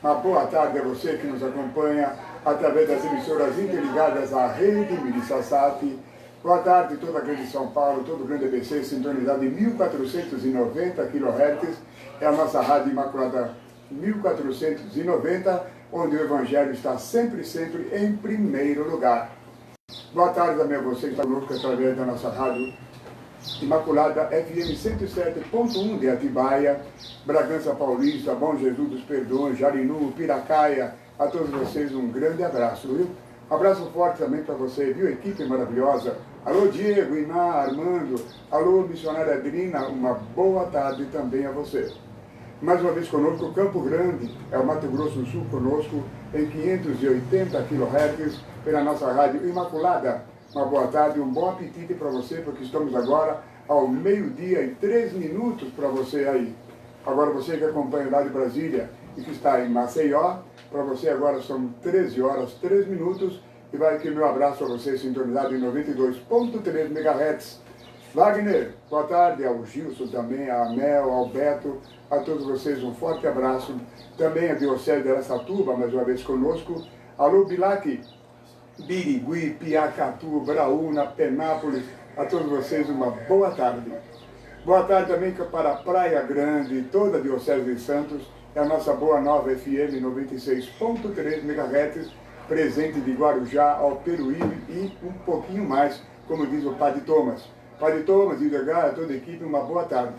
Uma boa tarde a você que nos acompanha através das emissoras interligadas à rede Mirissassat. Boa tarde toda a grande São Paulo, todo o grande ABC, sintonizado em 1490 kHz. É a nossa Rádio Imaculada 1490, onde o Evangelho está sempre em primeiro lugar. Boa tarde também a você que está conosco através da nossa Rádio Imaculada FM 107.1 de Atibaia, Bragança Paulista, Bom Jesus dos Perdões, Jarinu, Piracaia. A todos vocês um grande abraço, viu? Um abraço forte também para você, viu? Equipe maravilhosa. Alô Diego, Iná, Armando, alô missionária Adrina, uma boa tarde também a você. Mais uma vez conosco, Campo Grande, é o Mato Grosso do Sul conosco, em 580 kHz, pela nossa Rádio Imaculada. Uma boa tarde, um bom apetite para você, porque estamos agora ao 12h03 para você aí. Agora você que acompanha lá de Brasília e que está em Maceió, para você agora são 13h03 e vai aqui o meu abraço a você sintonizado em 92.3 MHz. Wagner, boa tarde, ao Gilson também, a Mel, ao Beto, a todos vocês um forte abraço. Também a Diocese de Araçatuba, mais uma vez conosco. Alô Bilac, Birigui, Piacatu, Braúna, Penápolis, a todos vocês uma boa tarde. Boa tarde também para a Praia Grande, toda a Diocese de Santos, é a nossa Boa Nova FM 96.3 MHz, presente de Guarujá ao Peruíbe e um pouquinho mais, como diz o Padre Thomas. Padre Thomas e Degar, a toda a equipe, uma boa tarde.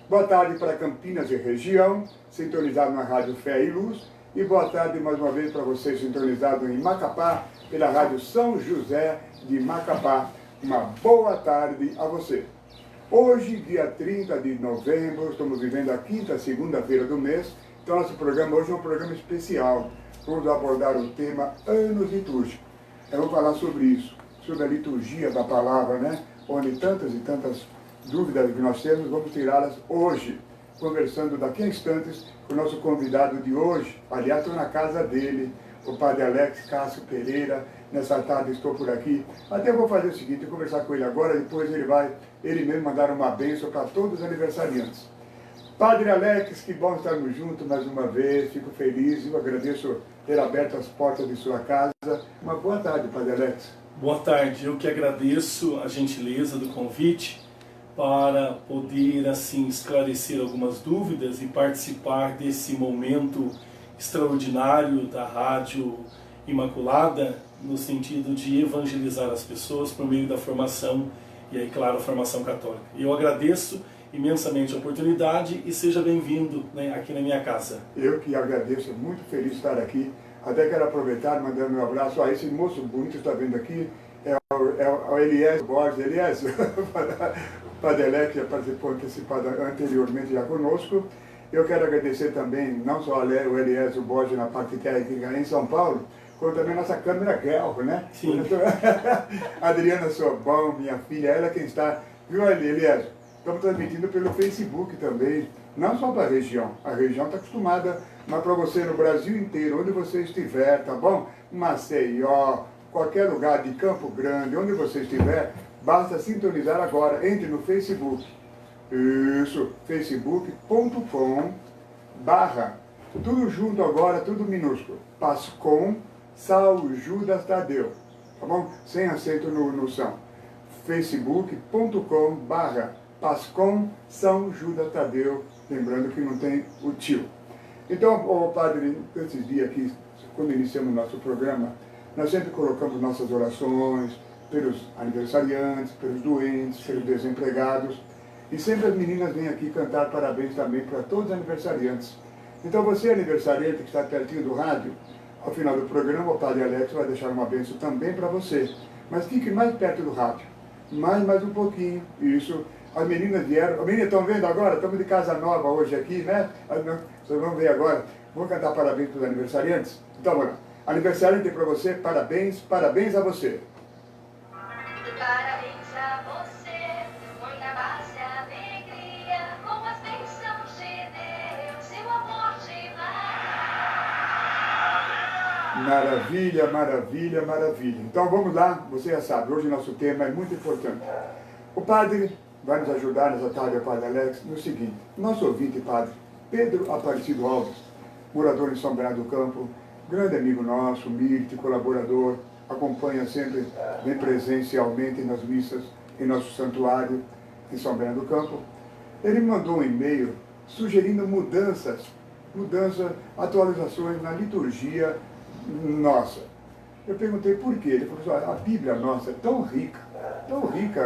Boa tarde para Campinas e região, sintonizado na Rádio Fé e Luz. E boa tarde mais uma vez para você, sintonizado em Macapá, pela Rádio São José de Macapá. Uma boa tarde a você. Hoje, dia 30 de novembro, estamos vivendo a quinta segunda-feira do mês. Então, nosso programa hoje é um programa especial. Vamos abordar o tema Anos Litúrgicos. Eu vou falar sobre isso, sobre a liturgia da palavra, né? Onde tantas e tantas dúvidas que nós temos, vamos tirá-las hoje, conversando daqui a instantes com o nosso convidado de hoje. Aliás, estou na casa dele, o Padre Alex Cássio Pereira. Nessa tarde estou por aqui. Até vou fazer o seguinte, conversar com ele agora, depois ele mesmo mandar uma bênção para todos os aniversariantes. Padre Alex, que bom estarmos juntos mais uma vez, fico feliz, eu agradeço ter aberto as portas de sua casa. Uma boa tarde, Padre Alex. Boa tarde, eu que agradeço a gentileza do convite para poder assim esclarecer algumas dúvidas e participar desse momento extraordinário da Rádio Imaculada, no sentido de evangelizar as pessoas por meio da formação, e aí, claro, a formação católica. E eu agradeço imensamente a oportunidade e seja bem-vindo, né, aqui na minha casa. Eu que agradeço, muito feliz de estar aqui. Até quero aproveitar e mandar meu abraço a esse moço bonito que está vendo aqui, é o Elias Borges. Elias, o Padre Alex já participou anteriormente já conosco. Eu quero agradecer também, não só o Elias Borges na parte técnica em São Paulo, como também a nossa câmera Guelph, né? Sim. Adriana Sobão, minha filha, ela quem está... Viu, Elias? Estamos transmitindo pelo Facebook também, não só para a região está acostumada, mas para você no Brasil inteiro, onde você estiver, tá bom? Maceió, qualquer lugar de Campo Grande, onde você estiver, basta sintonizar agora, entre no Facebook. Isso, facebook.com/, tudo junto agora, tudo minúsculo, Pascom São Judas Tadeu, tá bom? Sem acento no São. facebook.com/, Pascom São Judas Tadeu, lembrando que não tem o tio. Então, padre, esses dias aqui, quando iniciamos o nosso programa, nós sempre colocamos nossas orações pelos aniversariantes, pelos doentes, pelos desempregados, e sempre as meninas vêm aqui cantar parabéns também para todos os aniversariantes. Então você, aniversariante, que está pertinho do rádio, ao final do programa, o Padre Alex vai deixar uma bênção também para você. Mas fique mais perto do rádio, mais um pouquinho, isso. As meninas vieram, as meninas estão vendo agora, estamos de casa nova hoje aqui, né? Vocês vão ver agora, vamos cantar parabéns para os aniversariantes? Então, vamos lá. Aniversariante para você, parabéns a você. Parabéns a você, muita paz e alegria, com as bênçãos de Deus, seu amor de Maravilha, maravilha, maravilha. Então vamos lá, você já sabe, hoje nosso tema é muito importante. O padre vai nos ajudar nessa tarde, o Padre Alex, no seguinte. Nosso ouvinte, Padre Pedro Aparecido Alves, morador em São Bernardo do Campo, grande amigo nosso, Mirte, colaborador, acompanha sempre, vem presencialmente nas missas em nosso santuário em São Bernardo do Campo. Ele me mandou um e-mail sugerindo mudanças, atualizações na liturgia nossa. Eu perguntei por quê. Ele falou assim, a Bíblia nossa é tão rica,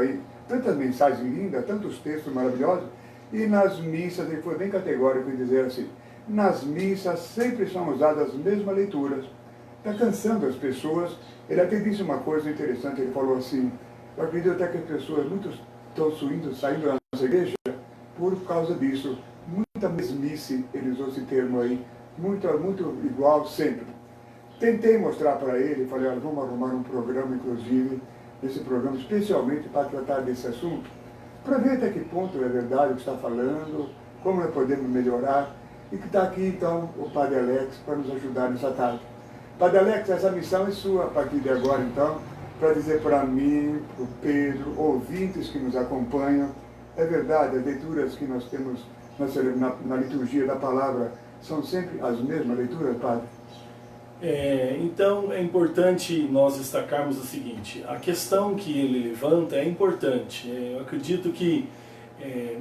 e tantas mensagens lindas, tantos textos maravilhosos, e nas missas, ele foi bem categórico em dizer assim, nas missas sempre são usadas as mesmas leituras. Está cansando as pessoas. Ele até disse uma coisa interessante, ele falou assim, eu acredito até que as pessoas muitos estão saindo da nossa igreja por causa disso. Muita mesmice, ele usou esse termo aí, muito igual sempre. Tentei mostrar para ele, falei, olha, vamos arrumar um programa, inclusive, esse programa especialmente para tratar desse assunto, para ver até que ponto é verdade o que está falando, como nós podemos melhorar, e que está aqui então o Padre Alex para nos ajudar nessa tarde. Padre Alex, essa missão é sua a partir de agora então, para dizer para mim, para o Pedro, ouvintes que nos acompanham, é verdade, as leituras que nós temos na liturgia da palavra são sempre as mesmas leituras, Padre? Então é importante nós destacarmos o seguinte, a questão que ele levanta é importante. Eu acredito que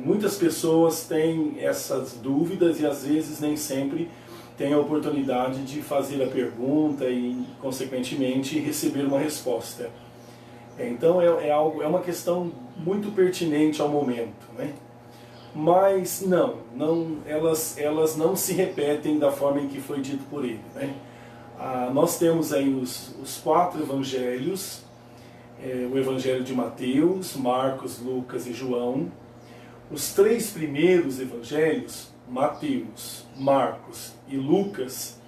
muitas pessoas têm essas dúvidas e às vezes nem sempre têm a oportunidade de fazer a pergunta e, consequentemente, receber uma resposta. Então é uma questão muito pertinente ao momento, né? Mas elas não se repetem da forma em que foi dito por ele, né? Nós temos aí os 4 evangelhos, o evangelho de Mateus, Marcos, Lucas e João. Os 3 primeiros evangelhos, Mateus, Marcos e Lucas,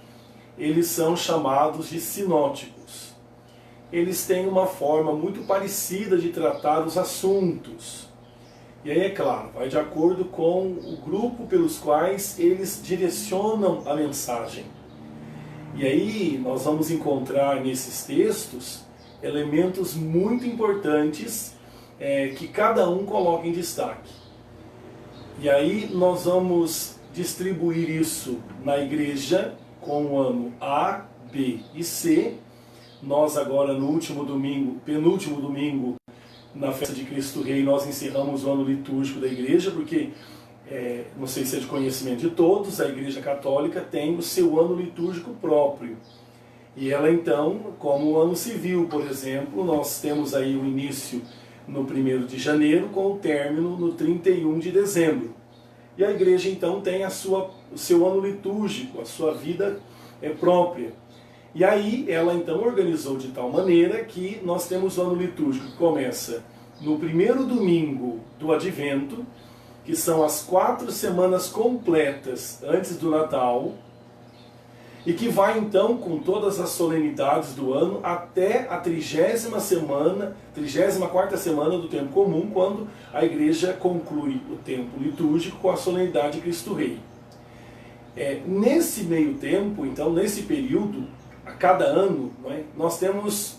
eles são chamados de sinóticos. Eles têm uma forma muito parecida de tratar os assuntos. E aí, é claro, vai de acordo com o grupo pelos quais eles direcionam a mensagem. E aí nós vamos encontrar nesses textos elementos muito importantes que cada um coloca em destaque. E aí nós vamos distribuir isso na igreja com o ano A, B e C. Nós agora no último domingo, penúltimo domingo, na festa de Cristo Rei, nós encerramos o ano litúrgico da igreja, porque não sei se é de conhecimento de todos, a Igreja Católica tem o seu ano litúrgico próprio. E ela então, como o ano civil, por exemplo, nós temos aí o início no 1º de janeiro com o término no 31 de dezembro. E a Igreja então tem o seu ano litúrgico, a sua vida própria. E aí ela então organizou de tal maneira que nós temos o ano litúrgico que começa no 1º domingo do Advento, que são as 4 semanas completas antes do Natal, e que vai então com todas as solenidades do ano até a 34ª semana do tempo comum, quando a igreja conclui o tempo litúrgico com a solenidade de Cristo Rei. Nesse meio tempo, então, nesse período, a cada ano, não é, nós temos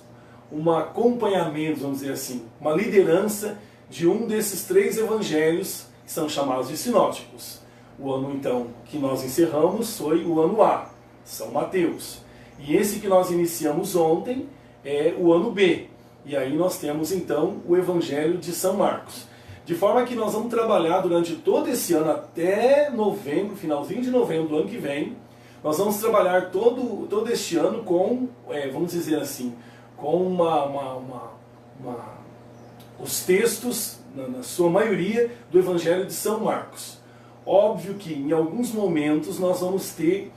um acompanhamento, vamos dizer assim, uma liderança de um desses 3 evangelhos que são chamados de sinóticos. O ano, então, que nós encerramos foi o ano A, São Mateus. E esse que nós iniciamos ontem é o ano B. E aí nós temos, então, o Evangelho de São Marcos. De forma que nós vamos trabalhar durante todo esse ano, até novembro, finalzinho de novembro do ano que vem, nós vamos trabalhar todo este ano com, vamos dizer assim, com os textos, na sua maioria, do Evangelho de São Marcos. Óbvio que em alguns momentos nós vamos ter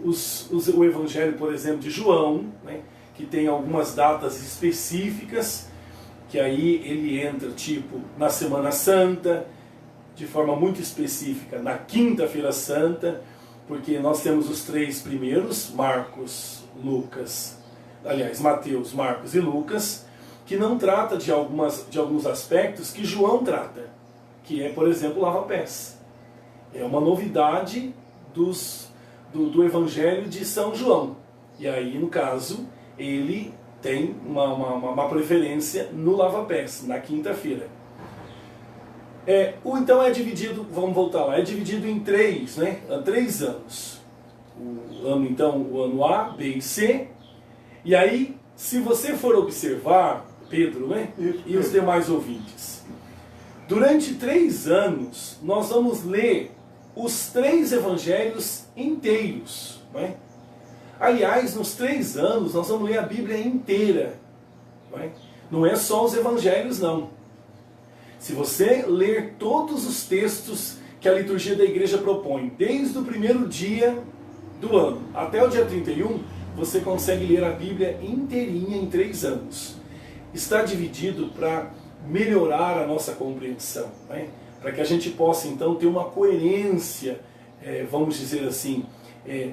o Evangelho, por exemplo, de João, né, que tem algumas datas específicas, que aí ele entra tipo na Semana Santa, de forma muito específica na Quinta-feira Santa, porque nós temos os 3 primeiros, Mateus, Marcos e Lucas, que não trata de alguns aspectos que João trata, que é, por exemplo, o lava-pés. É uma novidade do Evangelho de São João. E aí, no caso, ele tem uma preferência no lava-pés, na quinta-feira. Então é dividido, vamos voltar lá, é dividido em 3 anos. o ano então, o ano A, B e C. E aí, se você for observar, Pedro, né? Isso, E os Pedro. demais ouvintes, durante 3 anos nós vamos ler os 3 evangelhos inteiros, né? Aliás, nos 3 anos nós vamos ler a Bíblia inteira, né? Não é só os evangelhos, não. Se você ler todos os textos que a liturgia da igreja propõe, desde o primeiro dia do ano até o dia 31, você consegue ler a Bíblia inteirinha em 3 anos. Está dividido para melhorar a nossa compreensão, né? Para que a gente possa então ter uma coerência, vamos dizer assim,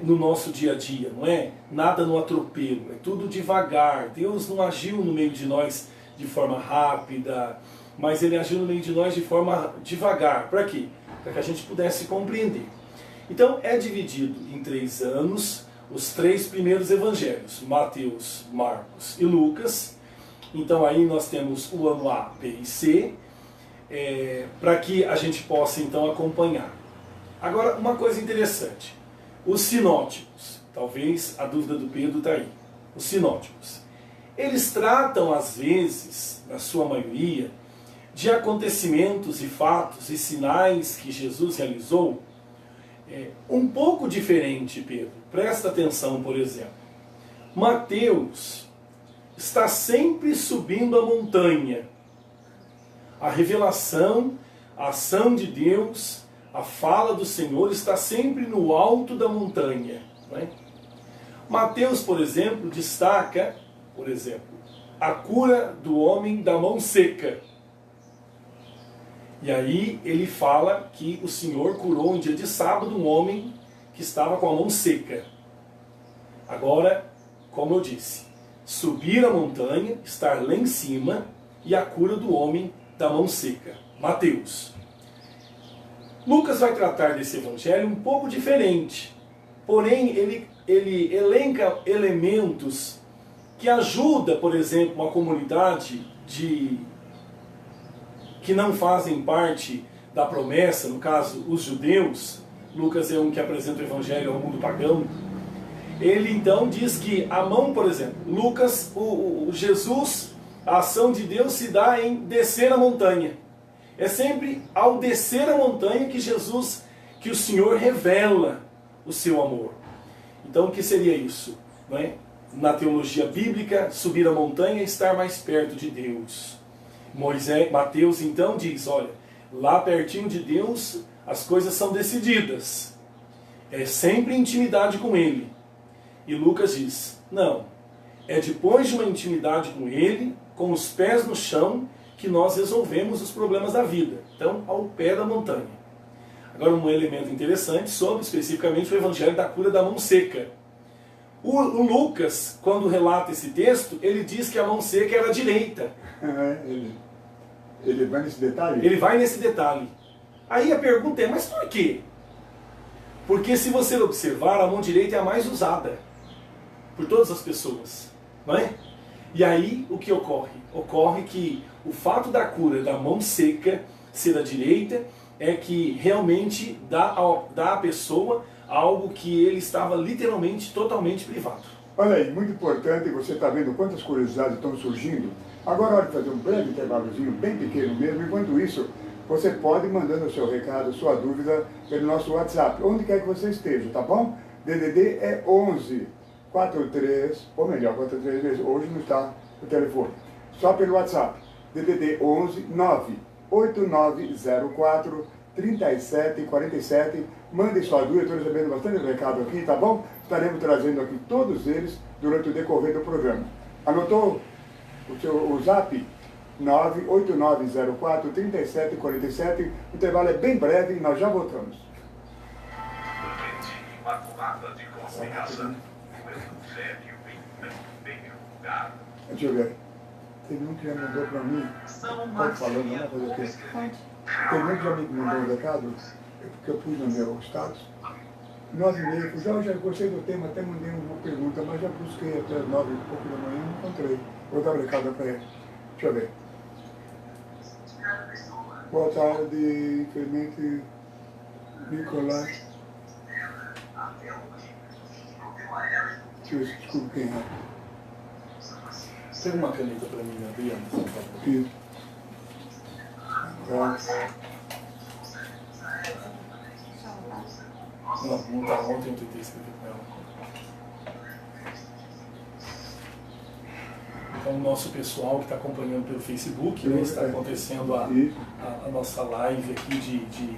no nosso dia a dia, não é? Nada no atropelo, é tudo devagar. Deus não agiu no meio de nós de forma rápida, mas Ele agiu no meio de nós de forma devagar. Para quê? Para que a gente pudesse compreender. Então é dividido em 3 anos, os 3 primeiros evangelhos, Mateus, Marcos e Lucas. Então aí nós temos o ano A, B e C, para que a gente possa então acompanhar. Agora, uma coisa interessante, os sinóticos, talvez a dúvida do Pedro está aí, os sinóticos, eles tratam às vezes, na sua maioria, de acontecimentos e fatos e sinais que Jesus realizou, um pouco diferente, Pedro. Presta atenção, por exemplo. Mateus está sempre subindo a montanha. A revelação, a ação de Deus, a fala do Senhor está sempre no alto da montanha, não é? Mateus, por exemplo, destaca, por exemplo, a cura do homem da mão seca. E aí ele fala que o Senhor curou em dia de sábado um homem que estava com a mão seca. Agora, como eu disse, subir a montanha, estar lá em cima e a cura do homem da mão seca. Mateus. Lucas vai tratar desse evangelho um pouco diferente. Porém, ele elenca elementos que ajudam, por exemplo, uma comunidade que não fazem parte da promessa, no caso, os judeus. Lucas é um que apresenta o evangelho ao mundo pagão. Ele então diz que a mão, por exemplo, Lucas, o Jesus, a ação de Deus se dá em descer a montanha. É sempre ao descer a montanha que Jesus, que o Senhor revela o seu amor. Então o que seria isso? Não é? Na teologia bíblica, subir a montanha é estar mais perto de Deus. Mateus então diz, olha, lá pertinho de Deus as coisas são decididas. É sempre intimidade com Ele. E Lucas diz, não, é depois de uma intimidade com Ele, com os pés no chão, que nós resolvemos os problemas da vida. Então, ao pé da montanha. Agora, um elemento interessante sobre, especificamente, o evangelho da cura da mão seca. O Lucas, quando relata esse texto, ele diz que a mão seca era a direita. Ele vai nesse detalhe? Ele vai nesse detalhe. Aí a pergunta é, mas por quê? Porque se você observar, a mão direita é a mais usada por todas as pessoas, não é? E aí o que ocorre? Ocorre que o fato da cura da mão seca ser a direita é que realmente dá à pessoa algo que ele estava literalmente, totalmente privado. Olha aí, muito importante, você está vendo quantas curiosidades estão surgindo. Agora é hora de fazer um breve intervalozinho, bem pequeno mesmo. Enquanto isso, você pode ir mandando o seu recado, sua dúvida, pelo nosso WhatsApp, onde quer que você esteja, tá bom? DDD é 11 43, ou melhor, 43 vezes, hoje não está o telefone. Só pelo WhatsApp, DDD 11 98904 3747. Mande sua dúvida, estou recebendo bastante recado aqui, tá bom? Estaremos trazendo aqui todos eles durante o decorrer do programa. Anotou o zap? 98904 3747. O intervalo é bem breve e nós já voltamos. Imaculada de Confiança. Deixa eu ver. Teve um que já mandou para mim. Pode falar, não fazer o quê? Teve um que já me mandou um recado, porque eu pus no meu status. 9h30, já gostei do tema, até mandei uma pergunta, mas já busquei até 9 e pouco da manhã e não encontrei. Vou dar um recado para ele. Deixa eu ver. Boa tarde, Clemente Nicolás. Deixa eu ver se desculpa quem é. Pega uma caneta para mim, Adriano, por favor. Isso. Tá. Não tá, ontem eu tentei escrever com ela. Então, o nosso pessoal que está acompanhando pelo Facebook, né, está acontecendo a nossa live aqui de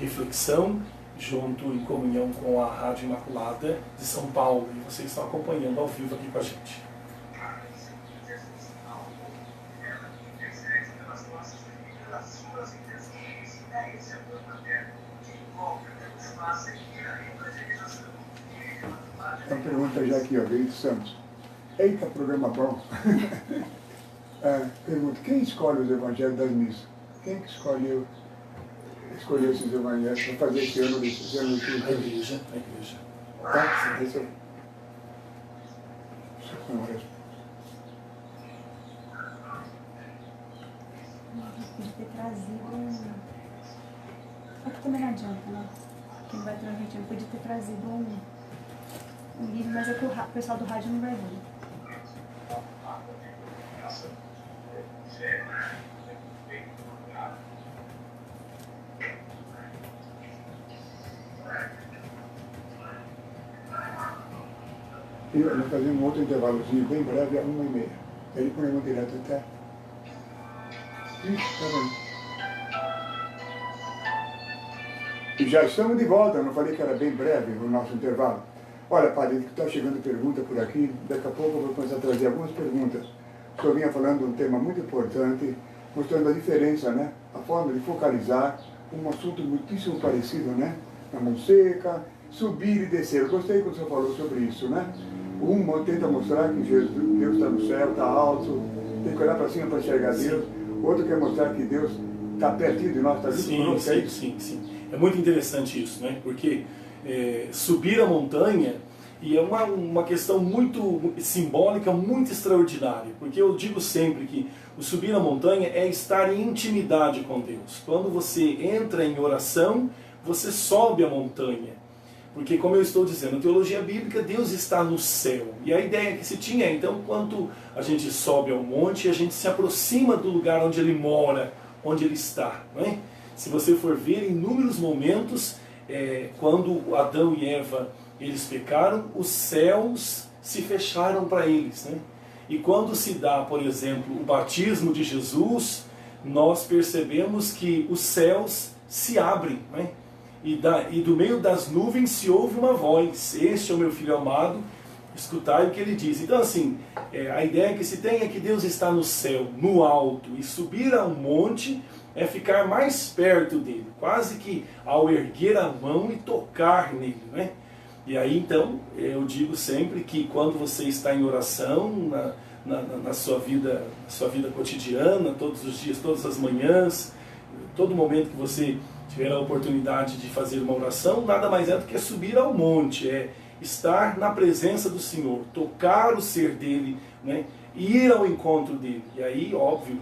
reflexão, junto em comunhão com a Rádio Imaculada de São Paulo. E vocês estão acompanhando ao vivo aqui com a gente. Uma pergunta já aqui, ó, Benito Santos. Eita, programa bom. Pergunta, quem escolhe os evangelhos das missas? Quem que escolheu esses evangelhos para fazer esse ano de A igreja. Tá? Esse é... Podia ter trazido. Aqui também não adianta, né? Quem vai transmitir podia ter trazido um livro, mas é que o pessoal do rádio não vai ver. Eu vou fazer um outro intervalozinho bem breve, 1h30. Ele põe direto até. Ixi, tá bem. E já estamos de volta, não falei que era bem breve o nosso intervalo. Olha, padre, está chegando pergunta por aqui, daqui a pouco eu vou começar a trazer algumas perguntas. O senhor vinha falando de um tema muito importante, mostrando a diferença, né? A forma de focalizar um assunto muitíssimo parecido, né? Na mão seca, subir e descer. Eu gostei quando o senhor falou sobre isso, né? Um tenta mostrar que Deus está no céu, está alto, tem que olhar para cima para enxergar Deus. O outro quer mostrar que Deus está pertinho de nós, está junto conosco. Sim. É muito interessante isso, né? Porque subir a montanha, e é uma questão muito simbólica, muito extraordinária, porque eu digo sempre que o subir a montanha é estar em intimidade com Deus. Quando você entra em oração, você sobe a montanha. Porque, como eu estou dizendo, na teologia bíblica, Deus está no céu. E a ideia que se tinha é, então, quando a gente sobe ao monte, a gente se aproxima do lugar onde Ele mora, onde Ele está. Não é? Se você for ver, em inúmeros momentos, quando Adão e Eva eles pecaram, os céus se fecharam para eles. Né? E quando se dá, por exemplo, o batismo de Jesus, nós percebemos que os céus se abrem. Né? E do meio das nuvens se ouve uma voz: este é o meu filho amado, escutai o que ele diz. Então, assim, a ideia que se tem é que Deus está no céu, no alto, e subir a um monte é ficar mais perto dele, quase que ao erguer a mão e tocar nele, né? E aí, então, eu digo sempre que quando você está em oração, na sua vida cotidiana, todos os dias, todas as manhãs, todo momento que você tiver a oportunidade de fazer uma oração, nada mais é do que subir ao monte, estar na presença do Senhor, tocar o ser dele, né? Ir ao encontro dele. E aí, óbvio,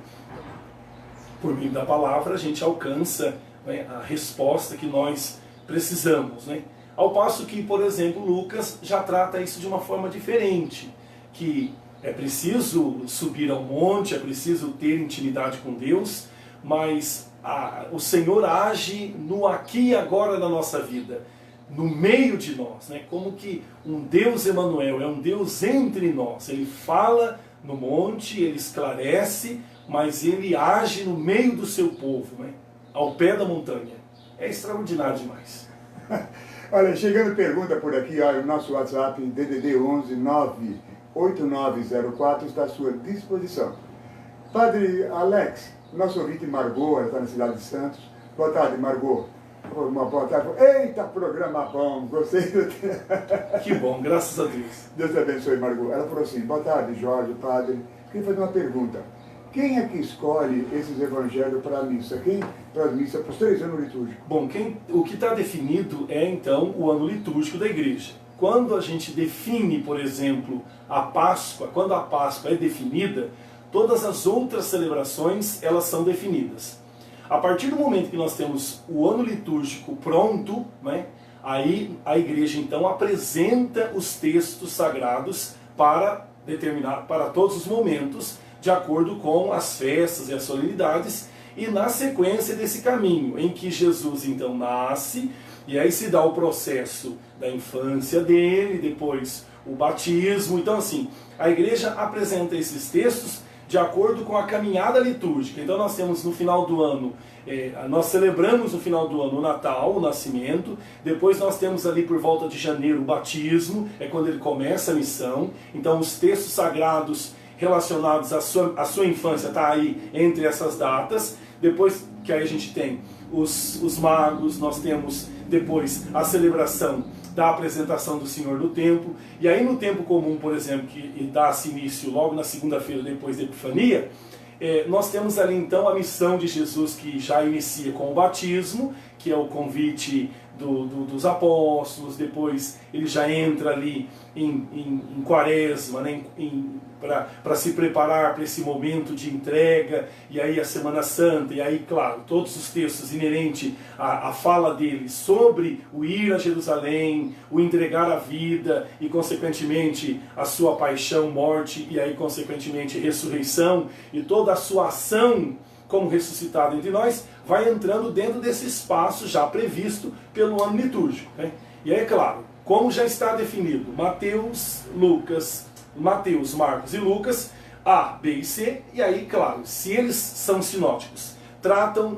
por meio da palavra, a gente alcança, né, a resposta que nós precisamos. Né? Ao passo que, por exemplo, Lucas já trata isso de uma forma diferente, que é preciso subir ao monte, é preciso ter intimidade com Deus, mas o Senhor age no aqui e agora da nossa vida, no meio de nós, né? Como que um Deus Emanuel, é um Deus entre nós. Ele fala no monte, ele esclarece, mas ele age no meio do seu povo, né? Ao pé da montanha. É extraordinário demais. Olha, chegando pergunta por aqui, olha, o nosso WhatsApp, DDD 11 98904, está à sua disposição. Padre Alex, nosso ouvinte Margot, ela está na cidade de Santos. Boa tarde, Margot. Uma boa tarde. Eita, programa bom, gostei do... Que bom, graças a Deus. Deus te abençoe, Margot. Ela falou assim: boa tarde, Jorge, padre. Queria fazer uma pergunta. Quem é que escolhe esses evangelhos para a missa? Quem para a missa, para os 3 anos litúrgicos? Bom, o que está definido é, então, o ano litúrgico da igreja. Quando a gente define, por exemplo, a Páscoa, quando a Páscoa é definida, todas as outras celebrações, elas são definidas. A partir do momento que nós temos o ano litúrgico pronto, né, Aí a igreja então apresenta os textos sagrados para todos os momentos, de acordo com as festas e as solenidades, e na sequência desse caminho, em que Jesus então nasce, e aí se dá o processo da infância dele, depois o batismo. Então assim, a igreja apresenta esses textos de acordo com a caminhada litúrgica. Então nós temos no final do ano, nós celebramos no final do ano o Natal, o nascimento, depois nós temos ali por volta de janeiro o batismo, é quando ele começa a missão. Então os textos sagrados relacionados à sua infância está aí entre essas datas. Depois que aí a gente tem os magos, nós temos depois a celebração da apresentação do Senhor no templo, e aí no tempo comum, por exemplo, que dá-se início logo na segunda-feira depois da Epifania, nós temos ali então a missão de Jesus, que já inicia com o batismo, que é o convite dos apóstolos. Depois ele já entra ali em quaresma, né, para se preparar para esse momento de entrega, e aí a Semana Santa, e aí, claro, todos os textos inerentes à fala dele sobre o ir a Jerusalém, o entregar a vida, e consequentemente a sua paixão, morte, e aí consequentemente ressurreição, e toda a sua ação como ressuscitado entre nós, vai entrando dentro desse espaço já previsto pelo ano litúrgico, né? E aí, é claro, como já está definido, Mateus, Marcos e Lucas, A, B e C, e aí, claro, se eles são sinóticos, tratam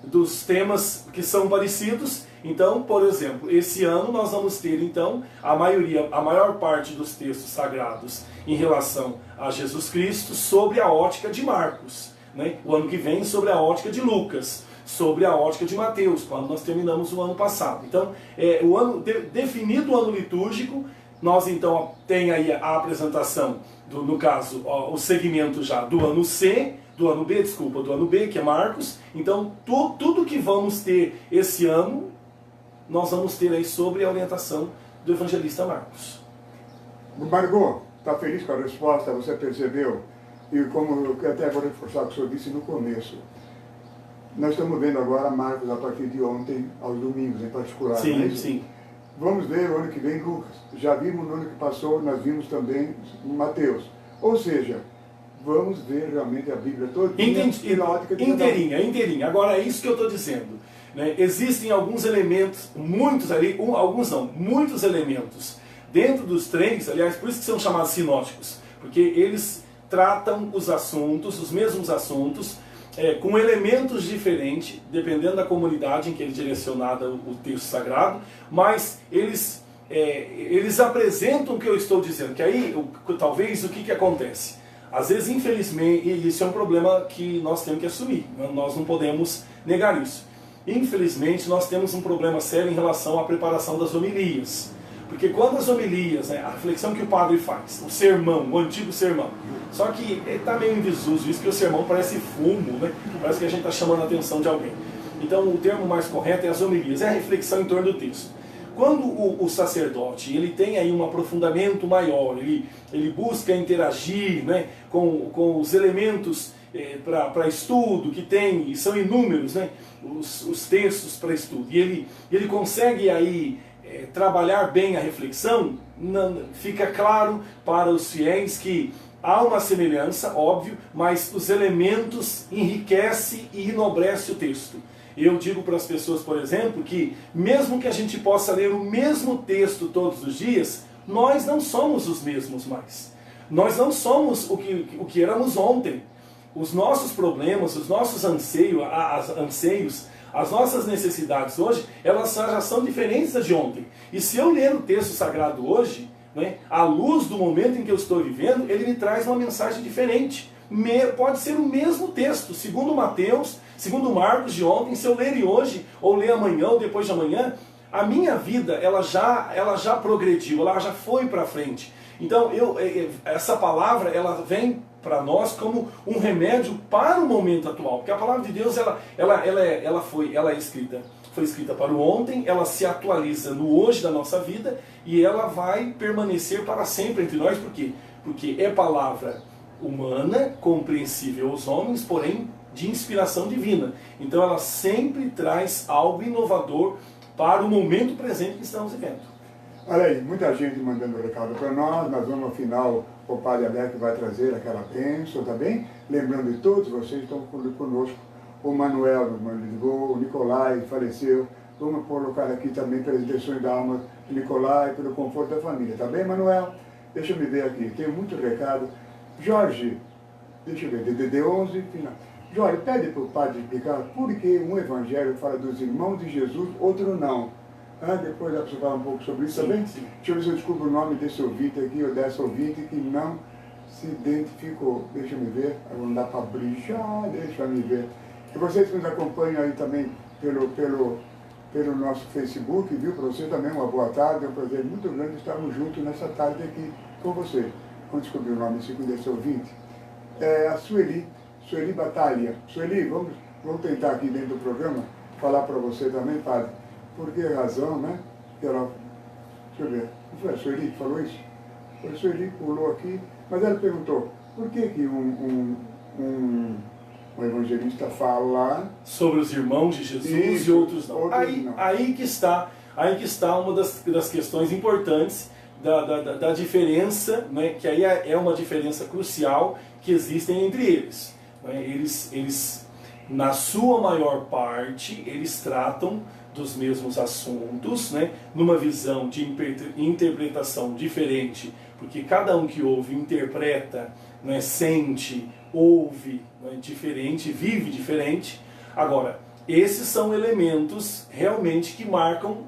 dos temas que são parecidos. Então, por exemplo, esse ano nós vamos ter então a maior parte dos textos sagrados em relação a Jesus Cristo sobre a ótica de Marcos, né? O ano que vem sobre a ótica de Lucas, sobre a ótica de Mateus, quando nós terminamos o ano passado. Então, definido o ano litúrgico, nós então tem aí a apresentação, no caso, o segmento já do ano C, do ano B, que é Marcos. Então, tudo que vamos ter esse ano, nós vamos ter aí sobre a orientação do evangelista Marcos. Margot, está feliz com a resposta? Você percebeu? E como eu até vou reforçar o que o senhor disse no começo, nós estamos vendo agora Marcos a partir de ontem, aos domingos em particular. Sim, sim. Vamos ver o ano que vem Lucas. Já vimos no ano que passou, nós vimos também Mateus. Ou seja, vamos ver realmente a Bíblia toda inteirinha. Agora é isso que eu estou dizendo, né? Existem alguns elementos, muitos elementos dentro dos três, aliás, por isso que são chamados sinóticos, porque eles tratam os assuntos, os mesmos assuntos, com elementos diferentes, dependendo da comunidade em que é direcionado o texto sagrado, mas eles apresentam o que eu estou dizendo, que aí, talvez, o que acontece? Às vezes, infelizmente, e isso é um problema que nós temos que assumir, nós não podemos negar isso. Infelizmente, nós temos um problema sério em relação à preparação das homilias. Porque quando as homilias, a reflexão que o padre faz, o sermão, o antigo sermão, só que está meio em desuso isso, que o sermão parece fumo, né? Parece que a gente está chamando a atenção de alguém. Então o termo mais correto é as homilias, é a reflexão em torno do texto. Quando o sacerdote ele tem aí um aprofundamento maior, ele busca interagir, né, com os elementos para estudo que tem, e são inúmeros, né, os textos para estudo, e ele consegue aí trabalhar bem a reflexão, fica claro para os fiéis que há uma semelhança, óbvio, mas os elementos enriquecem e enobrecem o texto. Eu digo para as pessoas, por exemplo, que mesmo que a gente possa ler o mesmo texto todos os dias, nós não somos os mesmos mais. Nós não somos o que éramos ontem. Os nossos problemas, os nossos anseios, as nossas necessidades hoje, elas já são diferentes das de ontem. E se eu ler o texto sagrado hoje, né, à luz do momento em que eu estou vivendo, ele me traz uma mensagem diferente. Pode ser o mesmo texto, segundo Mateus, segundo Marcos de ontem, se eu ler hoje, ou ler amanhã, ou depois de amanhã, a minha vida ela já progrediu, ela já foi para frente. Então, essa palavra ela vem para nós como um remédio para o momento atual, porque a palavra de Deus foi escrita para o ontem, ela se atualiza no hoje da nossa vida e ela vai permanecer para sempre entre nós. Por quê? Porque é palavra humana, compreensível aos homens, porém de inspiração divina. Então ela sempre traz algo inovador para o momento presente que estamos vivendo. Olha aí, muita gente mandando recado para nós. Nós vamos, ao final, o Padre Alberto vai trazer aquela bênção, tá bem? Lembrando de todos vocês que estão conosco. O Manuel nos ligou, o Nicolai faleceu. Vamos colocar aqui também pelas intenções da alma do Nicolai, pelo conforto da família, tá bem, Manuel? Deixa eu me ver aqui, tenho muito recado. Jorge, deixa eu ver, DDD 11, final. Jorge, pede para o Padre explicar por que um evangelho fala dos irmãos de Jesus, outro não. Depois dá para você falar um pouco sobre isso também? Sim. Deixa eu ver se eu descubro o nome desse ouvinte aqui, ou dessa ouvinte que não se identificou. Deixa eu me ver, não dá para abrir já, deixa eu me ver. E vocês que nos acompanham aí também pelo nosso Facebook, viu? Para você também uma boa tarde, é um prazer muito grande estarmos juntos nessa tarde aqui com você. Vamos descobrir o nome desse ouvinte. A Sueli Batalha. Sueli, vamos tentar aqui dentro do programa falar para você também, Padre, por que razão, né? Que ela, deixa eu ver, não foi a Sueli que falou isso? A Sueli pulou aqui, mas ela perguntou, por que um evangelista fala sobre os irmãos de Jesus isso, e outros não. Outros não. Aí que está uma das questões importantes da diferença, né, que aí é uma diferença crucial que existem entre eles. Né? Eles, na sua maior parte, eles tratam dos mesmos assuntos, né, numa visão de interpretação diferente, porque cada um que ouve interpreta, né, sente, ouve, né, diferente, vive diferente. Agora, esses são elementos realmente que marcam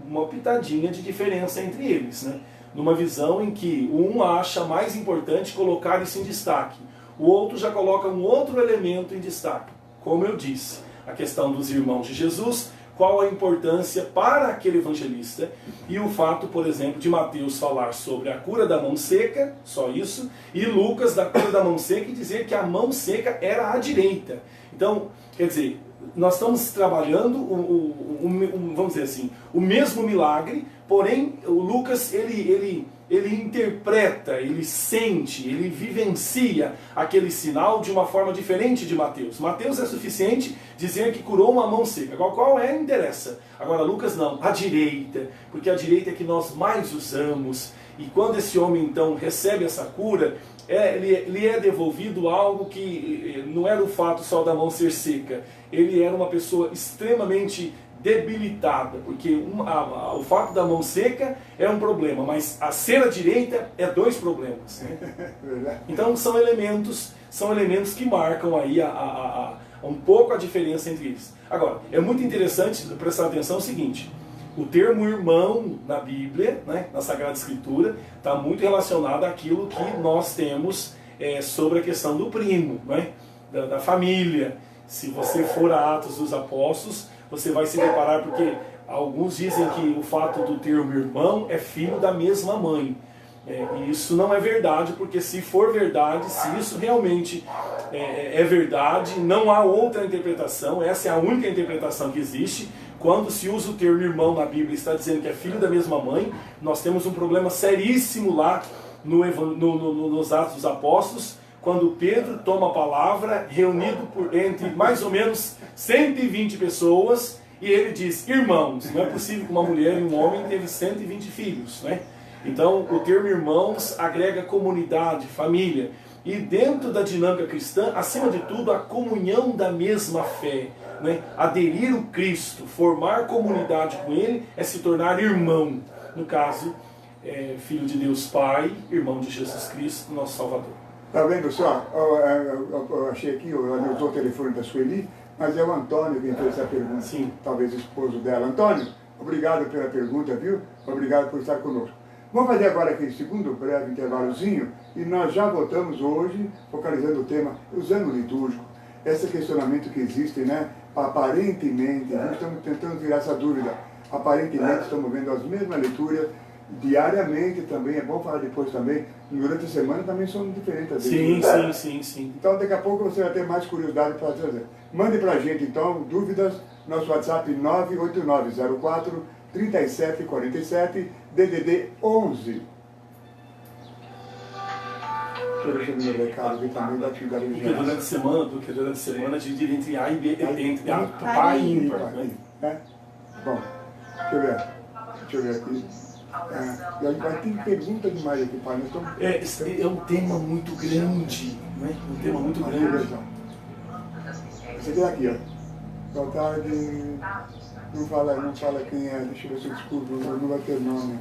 uma pitadinha de diferença entre eles, né? Numa visão em que um acha mais importante colocar isso em destaque, o outro já coloca um outro elemento em destaque. Como eu disse, a questão dos irmãos de Jesus, qual a importância para aquele evangelista, e o fato, por exemplo, de Mateus falar sobre a cura da mão seca, só isso, e Lucas da cura da mão seca e dizer que a mão seca era à direita. Então, quer dizer, nós estamos trabalhando, vamos dizer assim, o mesmo milagre, porém o Lucas ele interpreta, ele sente, ele vivencia aquele sinal de uma forma diferente de Mateus. Mateus é suficiente dizer que curou uma mão seca. Agora, qual é? Interessa. Agora, Lucas não, a direita, porque a direita é que nós mais usamos. E quando esse homem então recebe essa cura, lhe é devolvido algo que não era o fato só da mão ser seca. Ele era uma pessoa extremamente debilitada, porque o fato da mão seca é um problema, mas a ser à direita é dois problemas. Né? Então são elementos que marcam aí um pouco a diferença entre eles. Agora, é muito interessante prestar atenção no seguinte: o termo irmão na Bíblia, né, na Sagrada Escritura, está muito relacionado àquilo que nós temos sobre a questão do primo, né, da família. Se você for a Atos dos Apóstolos, você vai se deparar, porque alguns dizem que o fato do termo irmão é filho da mesma mãe. E isso não é verdade, porque se for verdade, se isso realmente é verdade, não há outra interpretação, essa é a única interpretação que existe. Quando se usa o termo irmão na Bíblia, está dizendo que é filho da mesma mãe, nós temos um problema seríssimo lá nos Atos dos Apóstolos, quando Pedro toma a palavra, reunido entre mais ou menos 120 pessoas, e ele diz: irmãos. Não é possível que uma mulher e um homem tenham 120 filhos, né? Então, o termo irmãos agrega comunidade, família. E dentro da dinâmica cristã, acima de tudo, a comunhão da mesma fé. Né? Aderir ao Cristo, formar comunidade com Ele, é se tornar irmão. No caso, filho de Deus Pai, irmão de Jesus Cristo, nosso Salvador. Tá vendo só? Eu achei aqui, eu anotou o telefone da Sueli, mas é o Antônio quem fez essa pergunta. Sim. Talvez o esposo dela. Antônio, obrigado pela pergunta, viu? Obrigado por estar conosco. Vamos fazer agora aquele segundo breve intervalozinho e nós já voltamos hoje, focalizando o tema, os anos litúrgicos. Esse questionamento que existe, né? Aparentemente, nós estamos tentando tirar essa dúvida. Aparentemente estamos vendo as mesmas leituras diariamente também, é bom falar depois também, durante a semana também são diferentes. Sim. Então daqui a pouco você vai ter mais curiosidade para trazer. Mande para a gente então dúvidas, nosso WhatsApp 98904-3747, DDD 11. Deixa eu ver se meu recado aqui também da atividade Porque durante a semana, dividir entre A e B, entre A, par e ímpar. Bom, Deixa eu ver aqui. E aí vai ter pergunta demais aqui, pai. Então, É um tema muito grande, né? Um tema muito grande. Você vê aqui, ó. Boa tarde. Não fala quem é. Deixa eu ver se eu descubro. Não vai ter nome.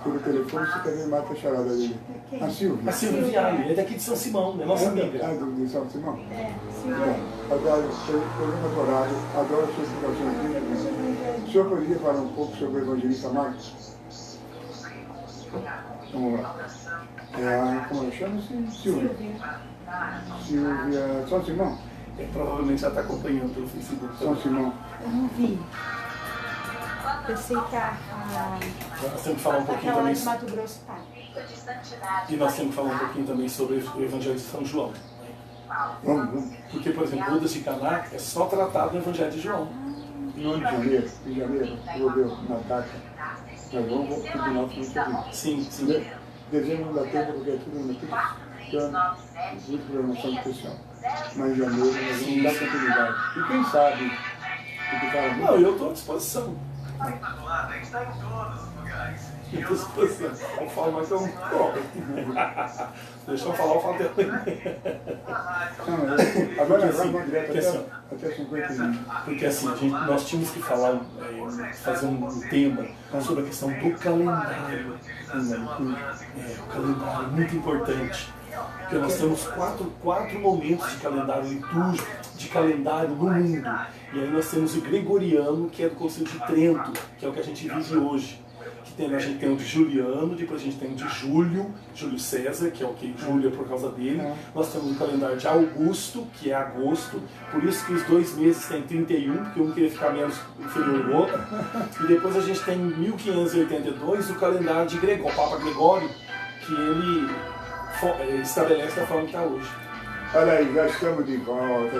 Pelo telefone, você também mata a charada dele. A Silvia. A Silvia Viale, é daqui de São Simão, é nossa amiga. É do São Simão? É, Silvia. Adoro o programa do horário, adoro suas explicações. O senhor poderia falar um pouco sobre o evangelista Marcos? Vamos lá. Como ela chama-se? Silvia. Silvia. São Simão? Provavelmente já está acompanhando pelo Facebook. São Simão. Eu não vi. Eu sei que Nós temos que falar um pouquinho aquela lá também. de Mato Grosso tá. E nós temos que falar um pouquinho também sobre o Evangelho de São João. Vamos. Porque, por exemplo, Bodas de Caná é só tratado no Evangelho de João. No ano de janeiro, eu vou ver na data. Nós vamos continuar com isso aqui. Sim. Dezembro não dá tempo porque é tudo muito programação especial. Mas em janeiro nós vamos dar continuidade. E quem sabe o que fala muito. Não, eu estou à disposição. Imaculada está em todos os lugares. Estou à disposição. Eu falo, mas eu não toco. Deixa eu falar, eu falo também. Agora assim, vamos direto porque assim, até 50 minutos. Porque assim, nós tínhamos que falar, fazer um tema sobre a questão do calendário. O calendário é muito importante. Porque nós temos quatro momentos de calendário litúrgico, de calendário no mundo. E aí nós temos o gregoriano, que é do Concílio de Trento, que é o que a gente vive hoje. A gente tem o de Juliano, depois a gente tem o de Júlio César, que é o que Júlio é por causa dele. Nós temos o calendário de Augusto, que é agosto, por isso que os 2 meses têm 31, porque um queria ficar menos inferior ao outro. E depois a gente tem em 1582 o calendário de Gregório, Papa Gregório, que ele estabelece da forma que está hoje. Olha aí, já estamos de volta.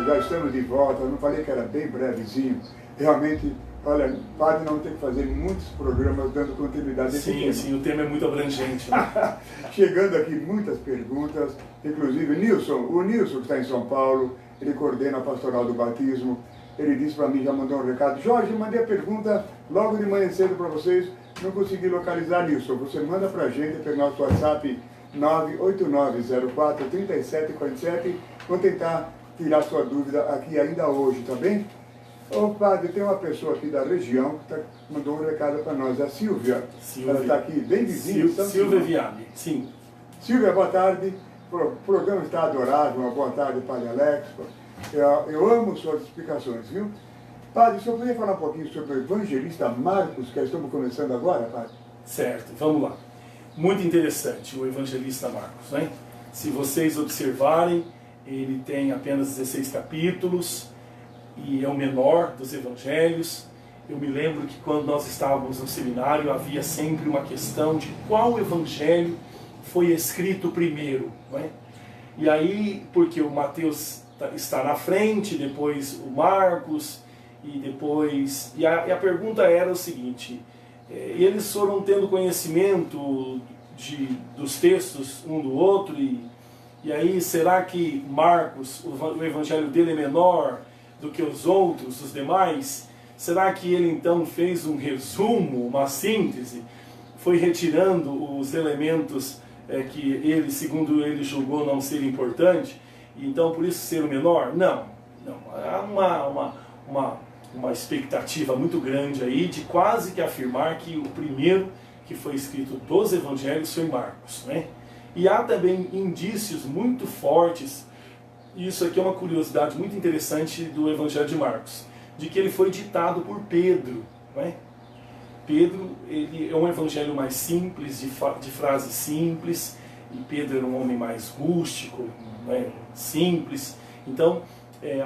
Eu não falei que era bem brevezinho. Realmente, olha, o padre não tem que fazer muitos programas dando continuidade a esse tema. Sim, o tema é muito abrangente. Né? Chegando aqui muitas perguntas, inclusive o Nilson que está em São Paulo, ele coordena a pastoral do batismo. Ele disse para mim, já mandou um recado: Jorge, eu mandei a pergunta logo de manhã cedo para vocês, não consegui localizar, Nilson. Você manda para a gente pelo nosso WhatsApp 989043747. Vou tentar tirar sua dúvida aqui ainda hoje, tá bem? Ô padre, tem uma pessoa aqui da região que mandou um recado para nós, a Silvia. Ela está aqui bem vizinha. Silvia Viale, sim. Silvia, boa tarde. O programa está adorável. Uma boa tarde, Padre Alex. Eu amo suas explicações, viu? Padre, o senhor poderia falar um pouquinho sobre o evangelista Marcos, que estamos começando agora, padre? Certo, vamos lá. Muito interessante o evangelista Marcos, né? Se vocês observarem, ele tem apenas 16 capítulos e é o menor dos evangelhos. Eu me lembro que quando nós estávamos no seminário havia sempre uma questão de qual evangelho foi escrito primeiro, não é? E aí, porque o Mateus está na frente, depois o Marcos, e depois... E a pergunta era o seguinte: eles foram tendo conhecimento dos textos um do outro, e aí será que Marcos, o evangelho dele é menor do que os outros, os demais? Será que ele então fez um resumo, uma síntese, foi retirando os elementos que ele, segundo ele, julgou não ser importante, e então por isso ser o menor? Não. Há uma expectativa muito grande aí de quase que afirmar que o primeiro que foi escrito dos evangelhos foi Marcos, né? E há também indícios muito fortes, e isso aqui é uma curiosidade muito interessante do evangelho de Marcos, de que ele foi ditado por Pedro, né? Pedro, ele é um evangelho mais simples, de frase simples, e Pedro era um homem mais rústico, né? Simples. Então,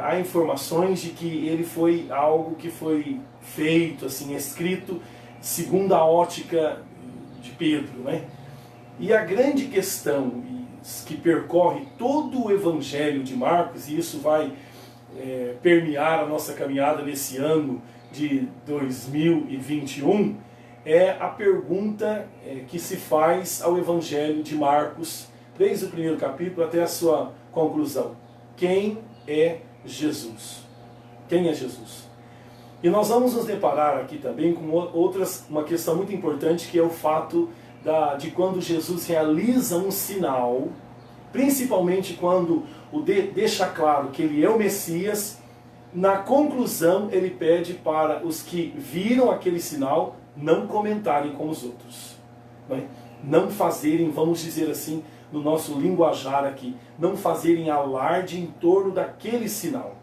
há informações de que ele foi algo que foi feito, assim, escrito segundo a ótica de Pedro, né? E a grande questão que percorre todo o evangelho de Marcos, e isso vai permear a nossa caminhada nesse ano de 2021, é a pergunta que se faz ao evangelho de Marcos, desde o primeiro capítulo até a sua conclusão: quem é Jesus? Quem é Jesus? E nós vamos nos deparar aqui também com uma questão muito importante, que é o fato de quando Jesus realiza um sinal, principalmente quando deixa claro que ele é o Messias. Na conclusão, ele pede para os que viram aquele sinal não comentarem com os outros. Não fazerem, vamos dizer assim, no nosso linguajar aqui, não fazerem alarde em torno daquele sinal.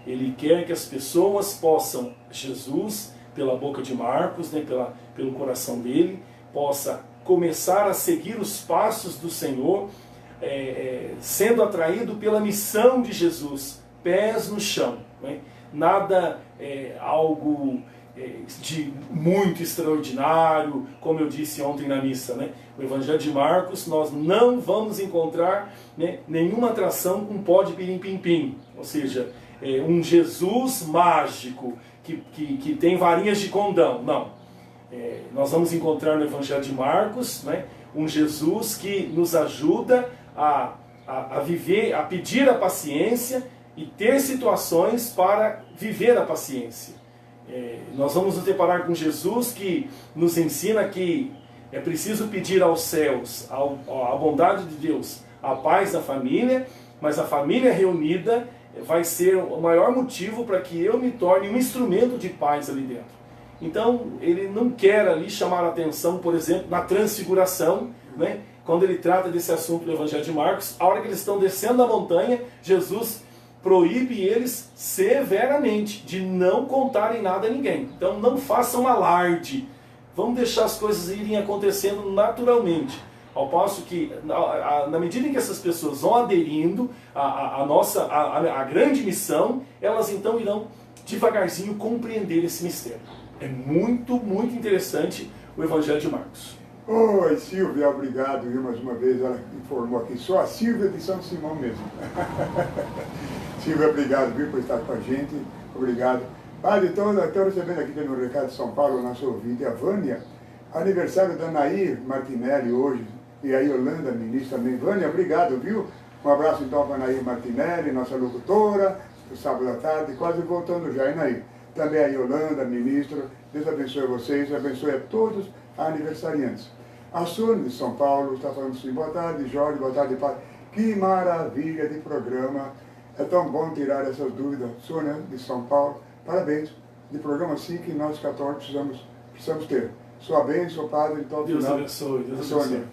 Ele quer que as pessoas possam, Jesus, pela boca de Marcos, pelo coração dele, possa começar a seguir os passos do Senhor, sendo atraído pela missão de Jesus, pés no chão. Nada algo de muito extraordinário, como eu disse ontem na missa. O Evangelho de Marcos, nós não vamos encontrar nenhuma atração com pó de pirim-pim-pim, ou seja, um Jesus mágico que tem varinhas de condão. Não. Nós vamos encontrar no Evangelho de Marcos um Jesus que nos ajuda a viver, a pedir a paciência e ter situações para viver a paciência. Nós vamos nos deparar com Jesus que nos ensina que é preciso pedir aos céus a bondade de Deus, a paz da família, mas a família reunida vai ser o maior motivo para que eu me torne um instrumento de paz ali dentro. Então, ele não quer ali chamar a atenção, por exemplo, na transfiguração, quando ele trata desse assunto do Evangelho de Marcos, a hora que eles estão descendo a montanha, Jesus proíbe eles severamente de não contarem nada a ninguém. Então não façam alarde, vamos deixar as coisas irem acontecendo naturalmente. Ao passo que, na medida em que essas pessoas vão aderindo à grande missão, elas então irão devagarzinho compreender esse mistério. É muito, muito interessante o Evangelho de Marcos. Oi, Silvia, obrigado. E mais uma vez ela informou aqui, só a Silvia de São Simão mesmo. Silvia, obrigado, por estar com a gente. Obrigado. Padre, então, estou recebendo aqui no recado de São Paulo, nosso ouvinte, a Vânia. Aniversário da Nair Martinelli hoje. E a Yolanda, ministra também. Vânia, obrigado, viu? Um abraço então para a Nair Martinelli, nossa locutora, do sábado à tarde, quase voltando já, hein, Nair? Também a Yolanda, ministra. Deus abençoe vocês, abençoe a todos aniversariantes. A Sônia de São Paulo está falando assim, boa tarde, Jorge, boa tarde, Padre. Que maravilha de programa. É tão bom tirar essas dúvidas. Sônia de São Paulo, parabéns. De programa assim que nós católicos precisamos ter. Sua bênção, Padre, então Deus abençoe, Deus abençoe.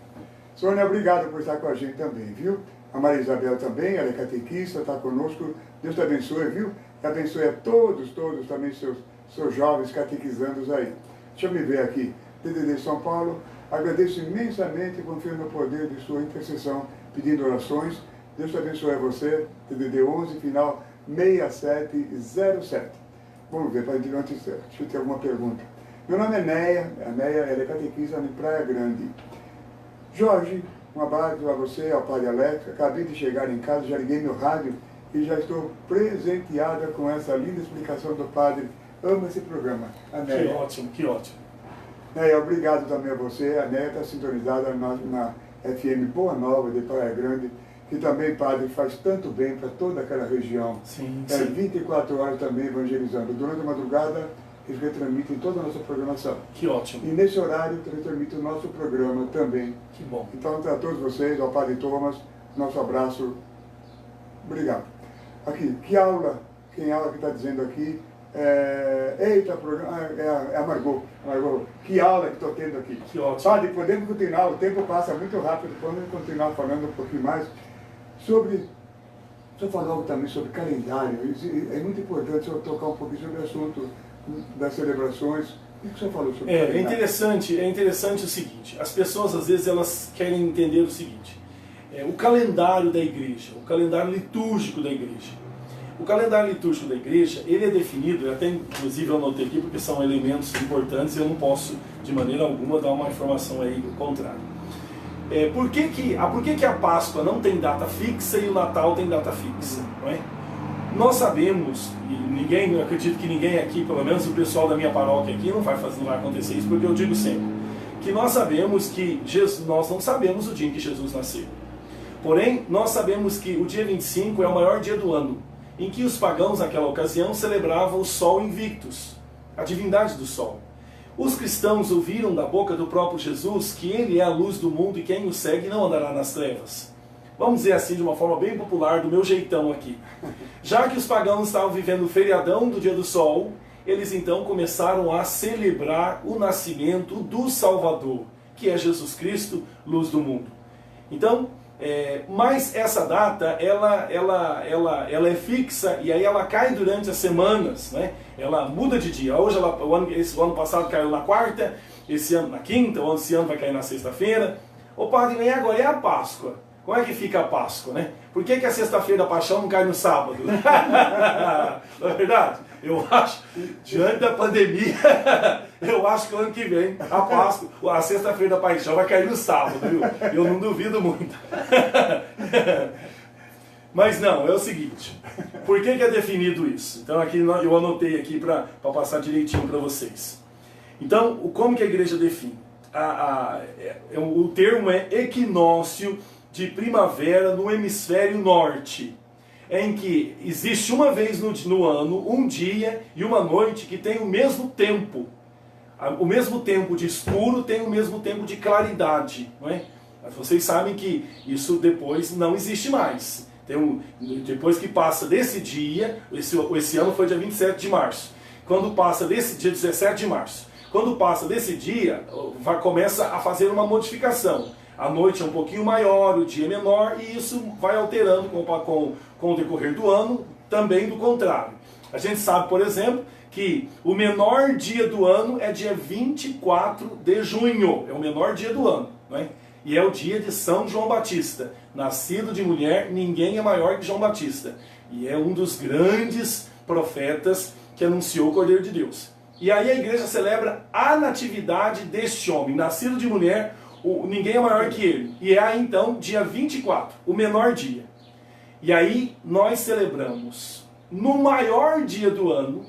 Sônia, obrigado por estar com a gente também, viu? A Maria Isabel também, ela é catequista, está conosco. Deus te abençoe, viu? E abençoe a todos também seus jovens catequizandos aí. Deixa eu me ver aqui. DDD São Paulo, agradeço imensamente e confio no poder de sua intercessão, pedindo orações. Deus te abençoe a você, DDD 11, final 6707. Vamos ver, para adiante, deixa eu ter alguma pergunta. Meu nome é Neia, a Neia ela é catequista em Praia Grande. Jorge, um abraço a você, ao Padre Alex. Acabei de chegar em casa, já liguei meu rádio e já estou presenteada com essa linda explicação do Padre. Amo esse programa. A Neia. Que ótimo, que ótimo. Neia, obrigado também a você. A Neia está sintonizada na FM Boa Nova de Praia Grande, que também, Padre, faz tanto bem para toda aquela região. Sim, 24 horas também evangelizando. Durante a madrugada, eles retransmitem toda a nossa programação. Que ótimo. E nesse horário, retransmite o nosso programa também. Que bom. Então, a todos vocês, ao Padre Thomas, nosso abraço. Obrigado. Aqui, que aula, quem aula que está dizendo aqui, eita, programa, é a Margot. Margot, que aula que estou tendo aqui. Que ótimo. Padre, podemos continuar, o tempo passa muito rápido, podemos continuar falando um pouquinho mais sobre... Só falar algo também sobre calendário. É muito importante eu tocar um pouquinho sobre o assunto das celebrações. O que o senhor falou sobre calendário? É interessante o seguinte, as pessoas às vezes elas querem entender o seguinte, o calendário da igreja, o calendário litúrgico da igreja. O calendário litúrgico da igreja, ele é definido, eu até inclusive eu anotei aqui porque são elementos importantes e eu não posso de maneira alguma dar uma informação aí contrária. Por que a Páscoa não tem data fixa e o Natal tem data fixa? Não é? Nós sabemos, e eu acredito que ninguém aqui, pelo menos o pessoal da minha paróquia aqui, não vai acontecer isso, porque eu digo sempre, que nós sabemos que nós não sabemos o dia em que Jesus nasceu. Porém, nós sabemos que o dia 25 é o maior dia do ano, em que os pagãos naquela ocasião celebravam o Sol Invictus. a divindade do sol. Os cristãos ouviram da boca do próprio Jesus que ele é a luz do mundo e quem o segue não andará nas trevas. Vamos dizer assim, de uma forma bem popular, do meu jeitão aqui. Já que os pagãos estavam vivendo o feriadão do dia do sol, eles então começaram a celebrar o nascimento do Salvador, que é Jesus Cristo, luz do mundo. Então, mas essa data, ela é fixa e aí ela cai durante as semanas, né? Ela muda de dia. Hoje, o ano passado caiu na quarta, esse ano na quinta, esse ano vai cair na sexta-feira. Ô padre, e agora é a Páscoa. Como é que fica a Páscoa, né? Por que a sexta-feira da Paixão não cai no sábado? Não é verdade? Eu acho, diante da pandemia, eu acho que o ano que vem, a Páscoa, a sexta-feira da Paixão vai cair no sábado, viu? Eu não duvido muito. Mas não, é o seguinte, por que é definido isso? Então aqui eu anotei aqui para passar direitinho para vocês. Então, como que a igreja define? O termo é equinócio de primavera no hemisfério norte, em que existe uma vez no ano, um dia e uma noite que tem o mesmo tempo. O mesmo tempo de escuro tem o mesmo tempo de claridade, não é? Mas vocês sabem que isso depois não existe mais. Depois que passa desse dia, esse ano foi dia 27 de março, quando passa desse dia 17 de março, quando passa desse dia, começa a fazer uma modificação. A noite é um pouquinho maior, o dia é menor, e isso vai alterando com o decorrer do ano, também do contrário. A gente sabe, por exemplo, que o menor dia do ano é dia 24 de junho, é o menor dia do ano, não é? E é o dia de São João Batista. Nascido de mulher, ninguém é maior que João Batista. E é um dos grandes profetas que anunciou o Cordeiro de Deus. E aí a igreja celebra a natividade deste homem, nascido de mulher, ninguém é maior que ele. E é então dia 24, o menor dia. E aí nós celebramos, no maior dia do ano,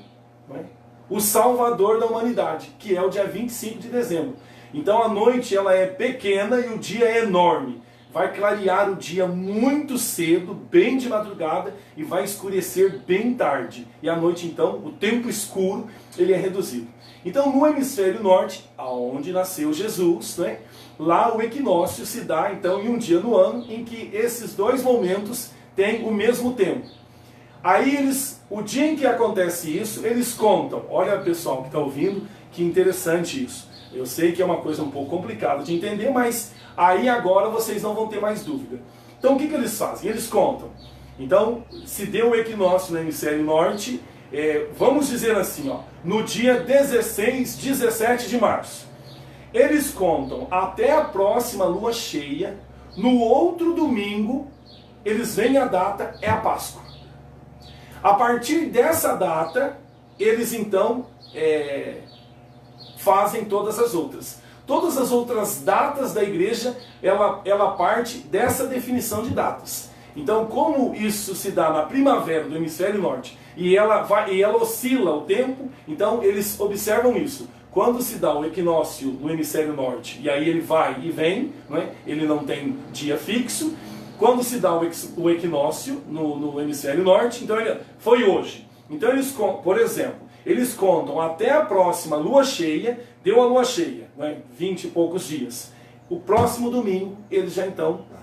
não é? O Salvador da humanidade, que é o dia 25 de dezembro. Então a noite ela é pequena e o dia é enorme. Vai clarear o dia muito cedo, bem de madrugada, e vai escurecer bem tarde. E à noite, então, o tempo escuro ele é reduzido. Então, no hemisfério norte, aonde nasceu Jesus, né, lá o equinócio se dá, então, em um dia no ano, em que esses dois momentos têm o mesmo tempo. Aí, o dia em que acontece isso, eles contam. Olha, pessoal que está ouvindo, que interessante isso. Eu sei que é uma coisa um pouco complicada de entender, mas aí agora vocês não vão ter mais dúvida. Então o que eles fazem? Eles contam. Então, se deu o equinócio no hemisfério norte, vamos dizer assim, ó, no dia 17 de março. Eles contam até a próxima lua cheia, no outro domingo, eles veem a data, é a Páscoa. A partir dessa data, eles então fazem todas as outras. Todas as outras datas da igreja, ela parte dessa definição de datas. Então, como isso se dá na primavera do hemisfério norte, e ela oscila o tempo, então eles observam isso. Quando se dá o equinócio no hemisfério norte, e aí ele vai e vem, não é? Ele não tem dia fixo. Quando se dá o equinócio no hemisfério norte, então foi hoje. Então eles, por exemplo, eles contam até a próxima lua cheia, deu a lua cheia, né, 20 e poucos dias. O próximo domingo, eles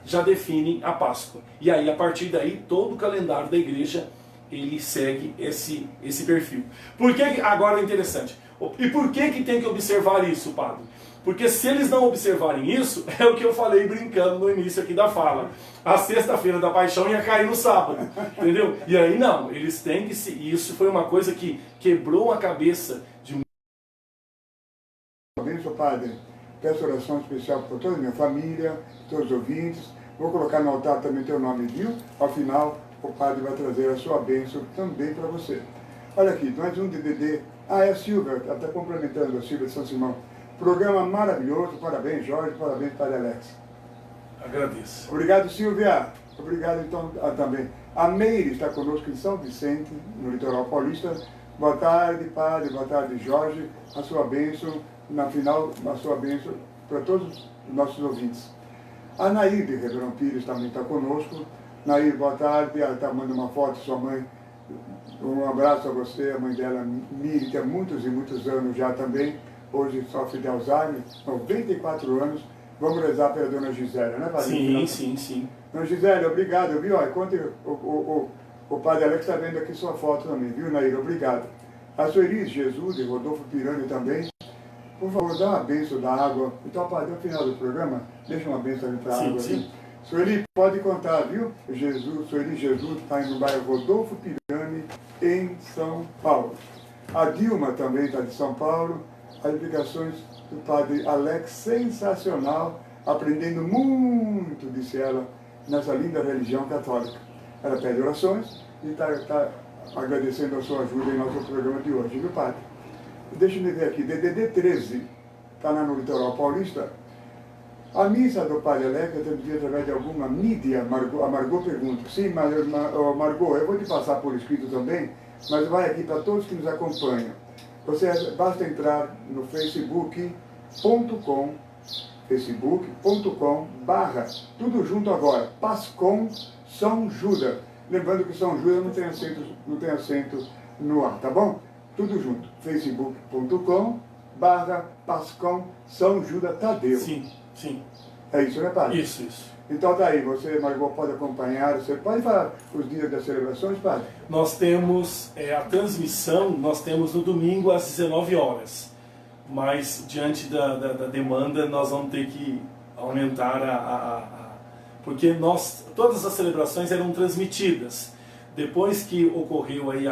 já definem a Páscoa. E aí, a partir daí, todo o calendário da igreja, ele segue esse perfil. Por que, agora é interessante, e por que tem que observar isso, padre? Porque se eles não observarem isso, é o que eu falei brincando no início aqui da fala. A sexta-feira da Paixão ia cair no sábado, entendeu? E aí não, eles têm que se... Isso foi uma coisa que quebrou a cabeça de... Abençoe, Padre. Peço oração especial por toda a minha família, todos os ouvintes. Vou colocar no altar também teu nome, viu? Ao final, o Padre vai trazer a sua bênção também para você. Olha aqui, mais um DVD. É a Silvia, ela está complementando a Silvia de São Simão. Programa maravilhoso, parabéns Jorge, parabéns Padre Alex. Agradeço. Obrigado, Silvia. Obrigado então também. A Meire está conosco em São Vicente, no litoral paulista. Boa tarde, Padre, boa tarde, Jorge. A sua bênção, na final, a sua bênção para todos os nossos ouvintes. A Nair de Ribeirão Pires também está conosco. Nair, boa tarde. Ela está mandando uma foto, sua mãe Um abraço a você, a mãe dela, Miri, que há muitos e muitos anos já também, hoje sofre de Alzheimer, 94 anos. Vamos rezar pela dona Gisélia, né, padre? Sim. Dona Gisélia, obrigado, viu? Enquanto o padre Alex está vendo aqui sua foto também, viu, Nair? Obrigado. A Sueli Jesus e Rodolfo Pirani também. Por favor, dá uma bênção da água. Então, padre, no final do programa, deixa uma bênção ali para a água. Sim. Sueli, pode contar, viu? Sueli Jesus está no bairro Rodolfo Pirani, em São Paulo. A Dilma também está de São Paulo. As explicações do padre Alex, sensacional, aprendendo muito, disse ela, nessa linda religião católica. Ela pede orações e está agradecendo a sua ajuda em nosso programa de hoje, viu, padre? Deixa-me ver aqui, DDD 13, está lá no litoral paulista. A missa do padre Alex é transmitida através de alguma mídia, a Margot pergunta. Sim, Margot, eu vou te passar por escrito também, mas vai aqui para todos que nos acompanham. Basta entrar no facebook.com, tudo junto agora, Pascom São Judas. Lembrando que São Judas não tem acento no ar, tá bom? Tudo junto, facebook.com/Pascom São Judas Tadeu. Sim. É isso, né, padre? Isso. Então tá aí, você, Margot, pode acompanhar, você pode falar os dias das celebrações, padre? Nós temos a transmissão, nós temos no domingo às 19 horas, mas diante da demanda nós vamos ter que aumentar porque todas as celebrações eram transmitidas. Depois que ocorreu aí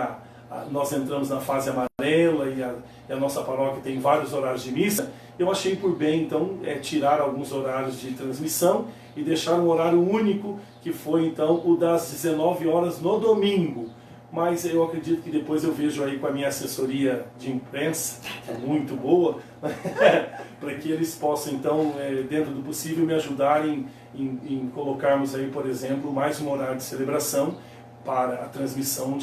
nós entramos na fase amarela e a nossa paróquia tem vários horários de missa, eu achei por bem então tirar alguns horários de transmissão e deixar um horário único, que foi então o das 19 horas no domingo. Mas eu acredito que depois eu vejo aí com a minha assessoria de imprensa, que é muito boa, para que eles possam então, dentro do possível, me ajudarem em colocarmos aí, por exemplo, mais um horário de celebração para a transmissão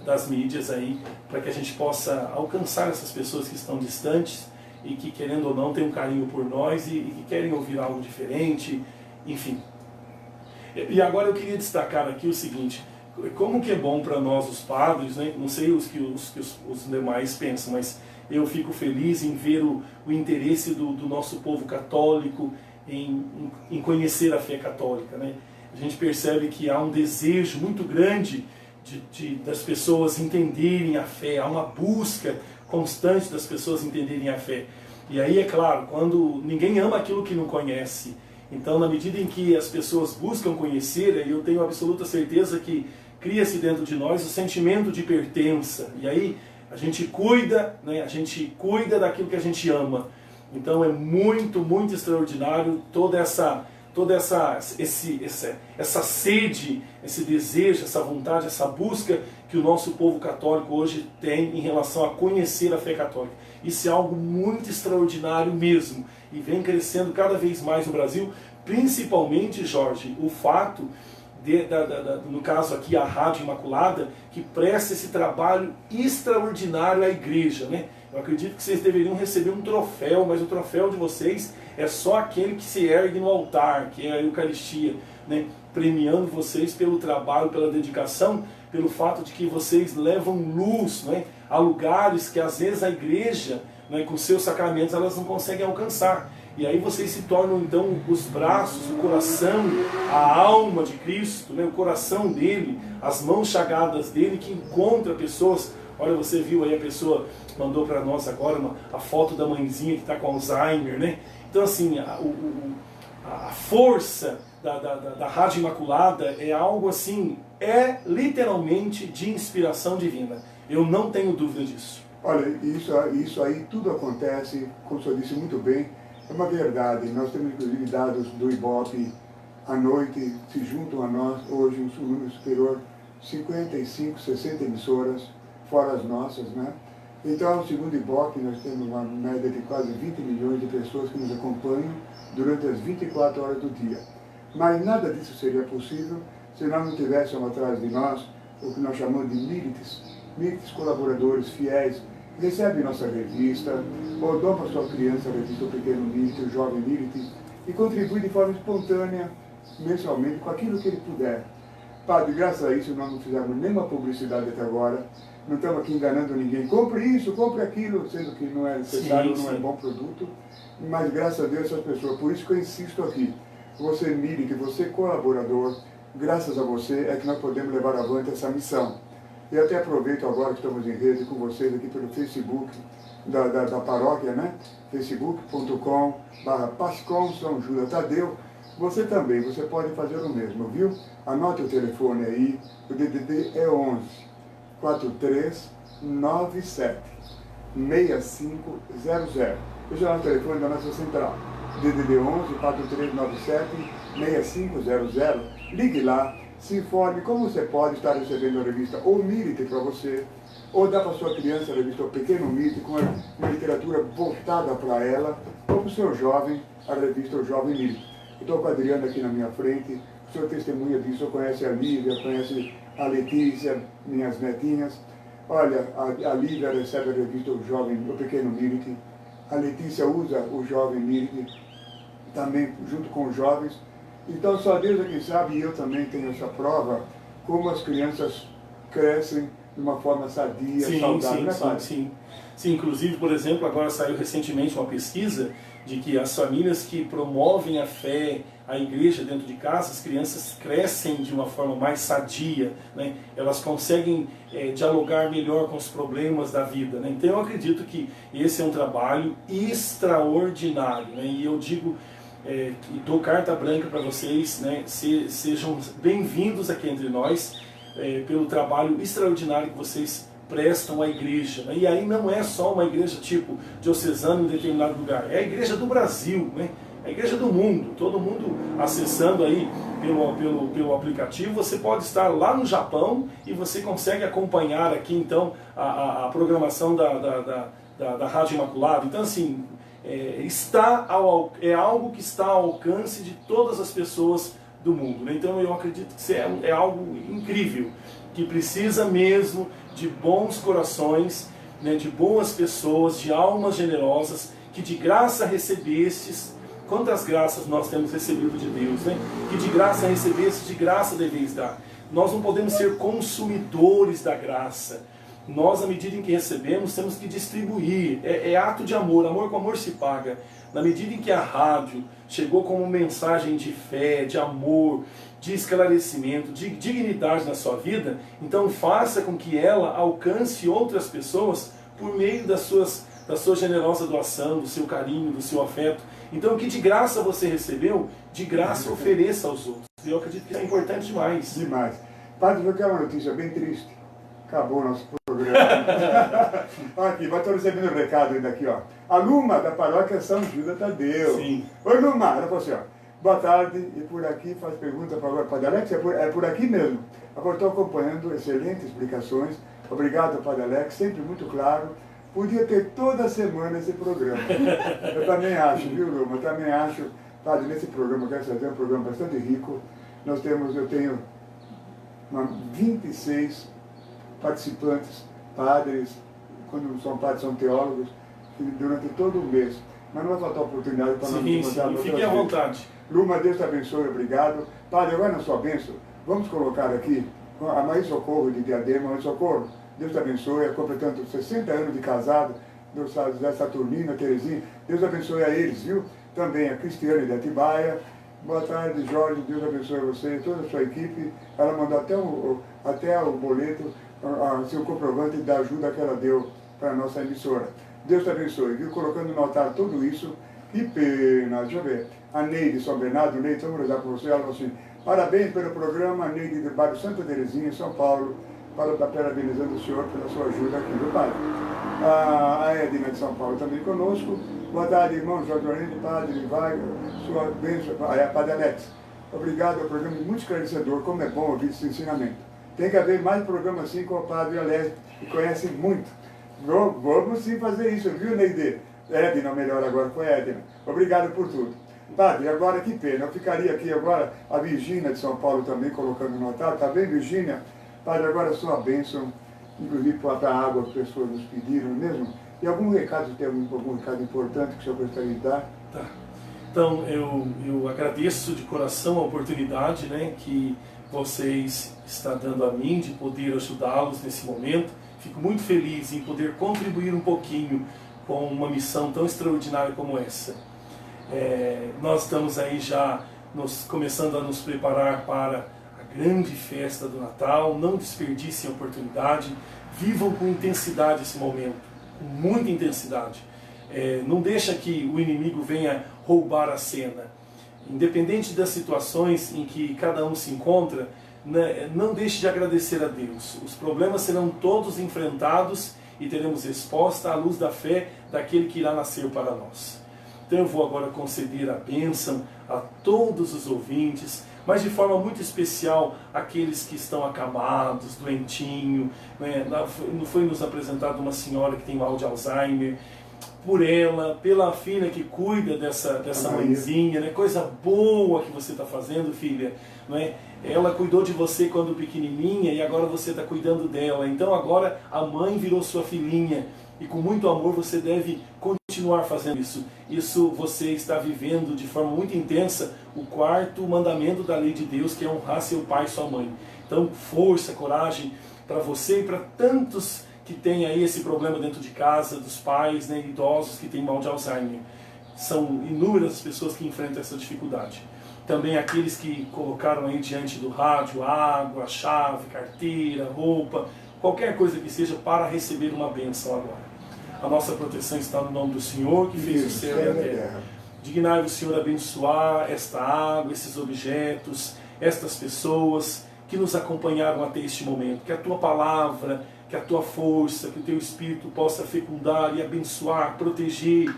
das mídias aí, para que a gente possa alcançar essas pessoas que estão distantes e que, querendo ou não, têm um carinho por nós e que querem ouvir algo diferente, enfim. E agora eu queria destacar aqui o seguinte: como que é bom para nós os padres, né? Não sei os demais pensam, mas eu fico feliz em ver o interesse do nosso povo católico em conhecer a fé católica, né? A gente percebe que há um desejo muito grande das pessoas entenderem a fé, há uma busca constante das pessoas entenderem a fé. E aí, é claro, quando ninguém ama aquilo que não conhece, então, na medida em que as pessoas buscam conhecer, eu tenho absoluta certeza que cria-se dentro de nós o sentimento de pertença. E aí a gente cuida, né? A gente cuida daquilo que a gente ama. Então é muito, muito extraordinário toda essa sede, esse desejo, essa vontade, essa busca que o nosso povo católico hoje tem em relação a conhecer a fé católica. Isso é algo muito extraordinário mesmo e vem crescendo cada vez mais no Brasil, principalmente, Jorge, o fato no caso aqui a Rádio Imaculada, que presta esse trabalho extraordinário à igreja, né? Eu acredito que vocês deveriam receber um troféu, mas o troféu de vocês é só aquele que se ergue no altar, que é a Eucaristia, né? Premiando vocês pelo trabalho, pela dedicação, pelo fato de que vocês levam luz, né, a lugares que às vezes a igreja, né, com seus sacramentos, elas não conseguem alcançar. E aí vocês se tornam então os braços, o coração, a alma de Cristo, né, o coração dele, as mãos chagadas dele, que encontra pessoas. Olha, você viu aí, a pessoa mandou para nós agora a foto da mãezinha que está com Alzheimer, né? Então assim, a força da Rádio Imaculada é algo assim, é literalmente de inspiração divina. Eu não tenho dúvida disso. Olha, isso aí tudo acontece, como o senhor disse muito bem, é uma verdade. Nós temos inclusive dados do Ibope, à noite se juntam a nós, hoje um número superior, 55, 60 emissoras, fora as nossas, né? Então, segundo o Ibope, nós temos uma média de quase 20 milhões de pessoas que nos acompanham durante as 24 horas do dia. Mas nada disso seria possível se nós não tivéssemos atrás de nós o que nós chamamos de milites colaboradores fiéis, que recebem nossa revista, ou dão para sua criança a revista O Pequeno Milite, o Jovem Milite, e contribuem de forma espontânea, mensalmente, com aquilo que ele puder. Padre, graças a isso nós não fizemos nenhuma publicidade até agora. Não estamos aqui enganando ninguém. Compre isso, compre aquilo, sendo que não é necessário, Sim, não é sim. bom produto. Mas graças a Deus essas pessoas, por isso que eu insisto aqui. Você mire que você é colaborador, graças a você é que nós podemos levar avante essa missão. E até aproveito agora que estamos em rede com vocês aqui pelo Facebook da paróquia, né? facebook.com/Pascom São Judas Tadeu. Você também, você pode fazer o mesmo, viu? Anote o telefone aí, o DDD é 11 4397 6500. Esse é o telefone da nossa central. DDD 11 4397 6500. Ligue lá, se informe como você pode estar recebendo a revista O Mirite para você, ou dá para sua criança a revista O Pequeno Mirite, com uma literatura voltada para ela, ou para o seu jovem, a revista O Jovem Mirite. Estou com a Adriana aqui na minha frente, o senhor testemunha disso, eu conhece a Lívia, conhece a Letícia, minhas netinhas. Olha, a Lívia recebe a revista O Pequeno Mirite, a Letícia usa o Jovem Mirite, também junto com os jovens. Então só Deus é quem sabe, e eu também tenho essa prova, como as crianças crescem de uma forma sadia, saudável, né, Padre? Sim. Sim, inclusive, por exemplo, agora saiu recentemente uma pesquisa de que as famílias que promovem a fé, a igreja dentro de casa, as crianças crescem de uma forma mais sadia, né? Elas conseguem dialogar melhor com os problemas da vida, né? Então eu acredito que esse é um trabalho extraordinário, né? E eu digo, e dou carta branca para vocês, né? Sejam bem-vindos aqui entre nós, pelo trabalho extraordinário que vocês prestam à igreja, né? E aí não é só uma igreja tipo diocesana em determinado lugar, é a igreja do Brasil, né? A igreja do mundo, todo mundo acessando aí pelo aplicativo. Você pode estar lá no Japão e você consegue acompanhar aqui então a programação da Rádio Imaculada. Então assim, é algo que está ao alcance de todas as pessoas do mundo, né? Então eu acredito que é algo incrível, que precisa mesmo de bons corações, né, de boas pessoas, de almas generosas, que de graça recebestes. Quantas graças nós temos recebido de Deus, né? Que de graça recebestes, de graça deveis dar. Nós não podemos ser consumidores da graça. Nós, à medida em que recebemos, temos que distribuir. É ato de amor. Amor com amor se paga. Na medida em que a rádio chegou como mensagem de fé, de amor, de esclarecimento, de dignidade na sua vida, então faça com que ela alcance outras pessoas por meio da sua generosa doação, do seu carinho, do seu afeto. Então o que de graça você recebeu, de graça ofereça aos outros. Eu acredito que isso é importante demais. Demais. Padre, eu quero uma notícia bem triste. Acabou o nosso programa. Aqui, vai estar recebendo um recado ainda aqui, ó. A Luma, da paróquia São Judas Tadeu. Sim. Oi, Luma, ela falou assim, ó. Boa tarde, e por aqui faz pergunta para o Padre Alex, é por aqui mesmo. Agora estou acompanhando excelentes explicações. Obrigado, Padre Alex, sempre muito claro. Podia ter toda semana esse programa. Eu também acho, viu, Luma? Eu também acho, Padre, nesse programa, eu quero fazer um programa bastante rico. Eu tenho 26 participantes, padres, quando são padres, são teólogos, durante todo o mês. Mas não vai faltar oportunidade para nós encontrar. Fiquem à vontade. Luma, Deus te abençoe, obrigado. Padre, agora na sua bênção, vamos colocar aqui a Mãe Socorro de Diadema. Mãe Socorro, Deus te abençoe, completando 60 anos de casado, do José Saturnino, a Terezinha, Deus abençoe a eles, viu? Também a Cristiane de Atibaia. Boa tarde, Jorge, Deus abençoe você e toda a sua equipe. Ela mandou até o boleto, seu comprovante da ajuda que ela deu para a nossa emissora. Deus te abençoe, viu? Colocando no altar tudo isso. Que pena, deixa eu ver. A Neide São Bernardo, Neide, vamos rezar por você. Ela falou assim, parabéns pelo programa, Neide do bairro Santa Terezinha, São Paulo, parabenizando o senhor pela sua ajuda aqui, viu, Padre? A Edna de São Paulo também conosco. Boa tarde, irmão Jorge Orlando, Padre, vai, sua bênção, Padre Alex. Obrigado, é um programa muito esclarecedor, como é bom ouvir esse ensinamento. Tem que haver mais programas assim com o Padre Alex, que conhece muito. Vamos sim fazer isso, viu, Neide? Edna, melhor agora, foi Edna. Obrigado por tudo. Padre, agora que pena, eu ficaria aqui agora, a Virgínia de São Paulo também colocando no altar, tá bem, Virgínia? Padre, agora a sua bênção, inclusive para a água que as pessoas nos pediram mesmo. E algum recado, tem algum recado importante que o senhor gostaria de dar? Tá. Então eu agradeço de coração a oportunidade, né, que vocês estão dando a mim de poder ajudá-los nesse momento. Fico muito feliz em poder contribuir um pouquinho com uma missão tão extraordinária como essa. Nós estamos aí já começando a nos preparar para a grande festa do Natal. Não desperdicem a oportunidade, vivam com intensidade esse momento, com muita intensidade. Não deixa que o inimigo venha roubar a cena. Independente das situações em que cada um se encontra, né, não deixe de agradecer a Deus. Os problemas serão todos enfrentados e teremos resposta à luz da fé daquele que irá nascer para nós. Então eu vou agora conceder a bênção a todos os ouvintes, mas de forma muito especial aqueles que estão acamados, doentinho, né? Foi nos apresentado uma senhora que tem mal de Alzheimer. Por ela, pela filha que cuida dessa mãezinha, né? Coisa boa que você está fazendo, filha, não é? Ela cuidou de você quando pequenininha e agora você está cuidando dela. Então agora a mãe virou sua filhinha e com muito amor você deve continuar fazendo isso. Isso você está vivendo de forma muito intensa o 4º mandamento da lei de Deus, que é honrar seu pai e sua mãe. Então força, coragem para você e para tantos que tem aí esse problema dentro de casa, dos pais, né, idosos que têm mal de Alzheimer. São inúmeras as pessoas que enfrentam essa dificuldade. Também aqueles que colocaram aí diante do rádio água, chave, carteira, roupa, qualquer coisa que seja para receber uma bênção agora. A nossa proteção está no nome do Senhor, que fez o céu e a terra. Dignai-vos, Senhor, abençoar esta água, esses objetos, estas pessoas que nos acompanharam até este momento. Que a Tua palavra, que a Tua força, que o Teu Espírito possa fecundar e abençoar, proteger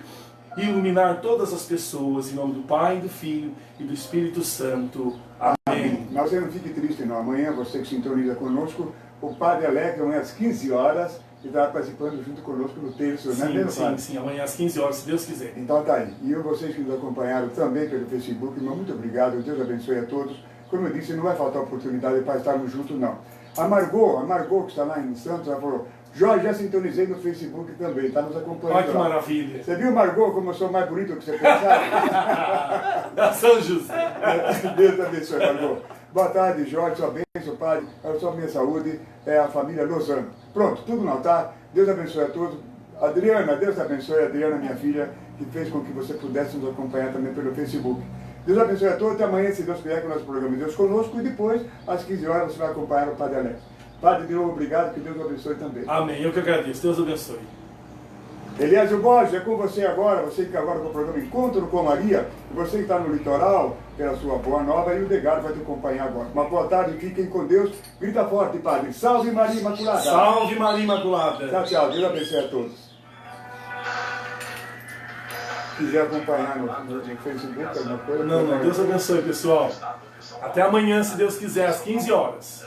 e iluminar todas as pessoas, em nome do Pai, do Filho e do Espírito Santo. Amém. Mas você não fique triste não, amanhã você que sintoniza conosco, o Padre Alex, amanhã às 15 horas, e estará participando junto conosco no terço, né? Sim, amanhã às 15 horas, se Deus quiser. Então tá aí. E vocês que nos acompanharam também pelo Facebook, irmão, muito obrigado, Deus abençoe a todos. Como eu disse, não vai faltar oportunidade para estarmos juntos não. A Margot, que está lá em Santos, ela falou: Jorge, já sintonizei no Facebook também, está nos acompanhando. Olha que maravilha. Você viu, Margot, como eu sou mais bonito do que você pensava? Da São José. Deus abençoe, Margot. Boa tarde, Jorge, sua bênção, Padre, a sua minha saúde, a família Lozano. Pronto, tudo não tá? Deus abençoe a todos. Adriana, Deus abençoe a Adriana, minha filha, que fez com que você pudesse nos acompanhar também pelo Facebook. Deus abençoe a todos, até amanhã, se Deus quiser, com o nosso programa Deus Conosco, e depois, às 15 horas, você vai acompanhar o Padre Alex. Padre, de novo, obrigado, que Deus o abençoe também. Amém, eu que agradeço, Deus abençoe. Eliésio Borges, é com você agora, você que está agora com o programa Encontro com Maria, e você que está no litoral, pela sua boa nova, e o Degado vai te acompanhar agora. Uma boa tarde, fiquem com Deus, grita forte, Padre, salve Maria Imaculada. Salve Maria Imaculada. Tchau, tchau, Deus abençoe a todos. Se quiser acompanhar no Facebook, alguma coisa... Não, Deus abençoe, pessoal. Até amanhã, se Deus quiser, às 15 horas.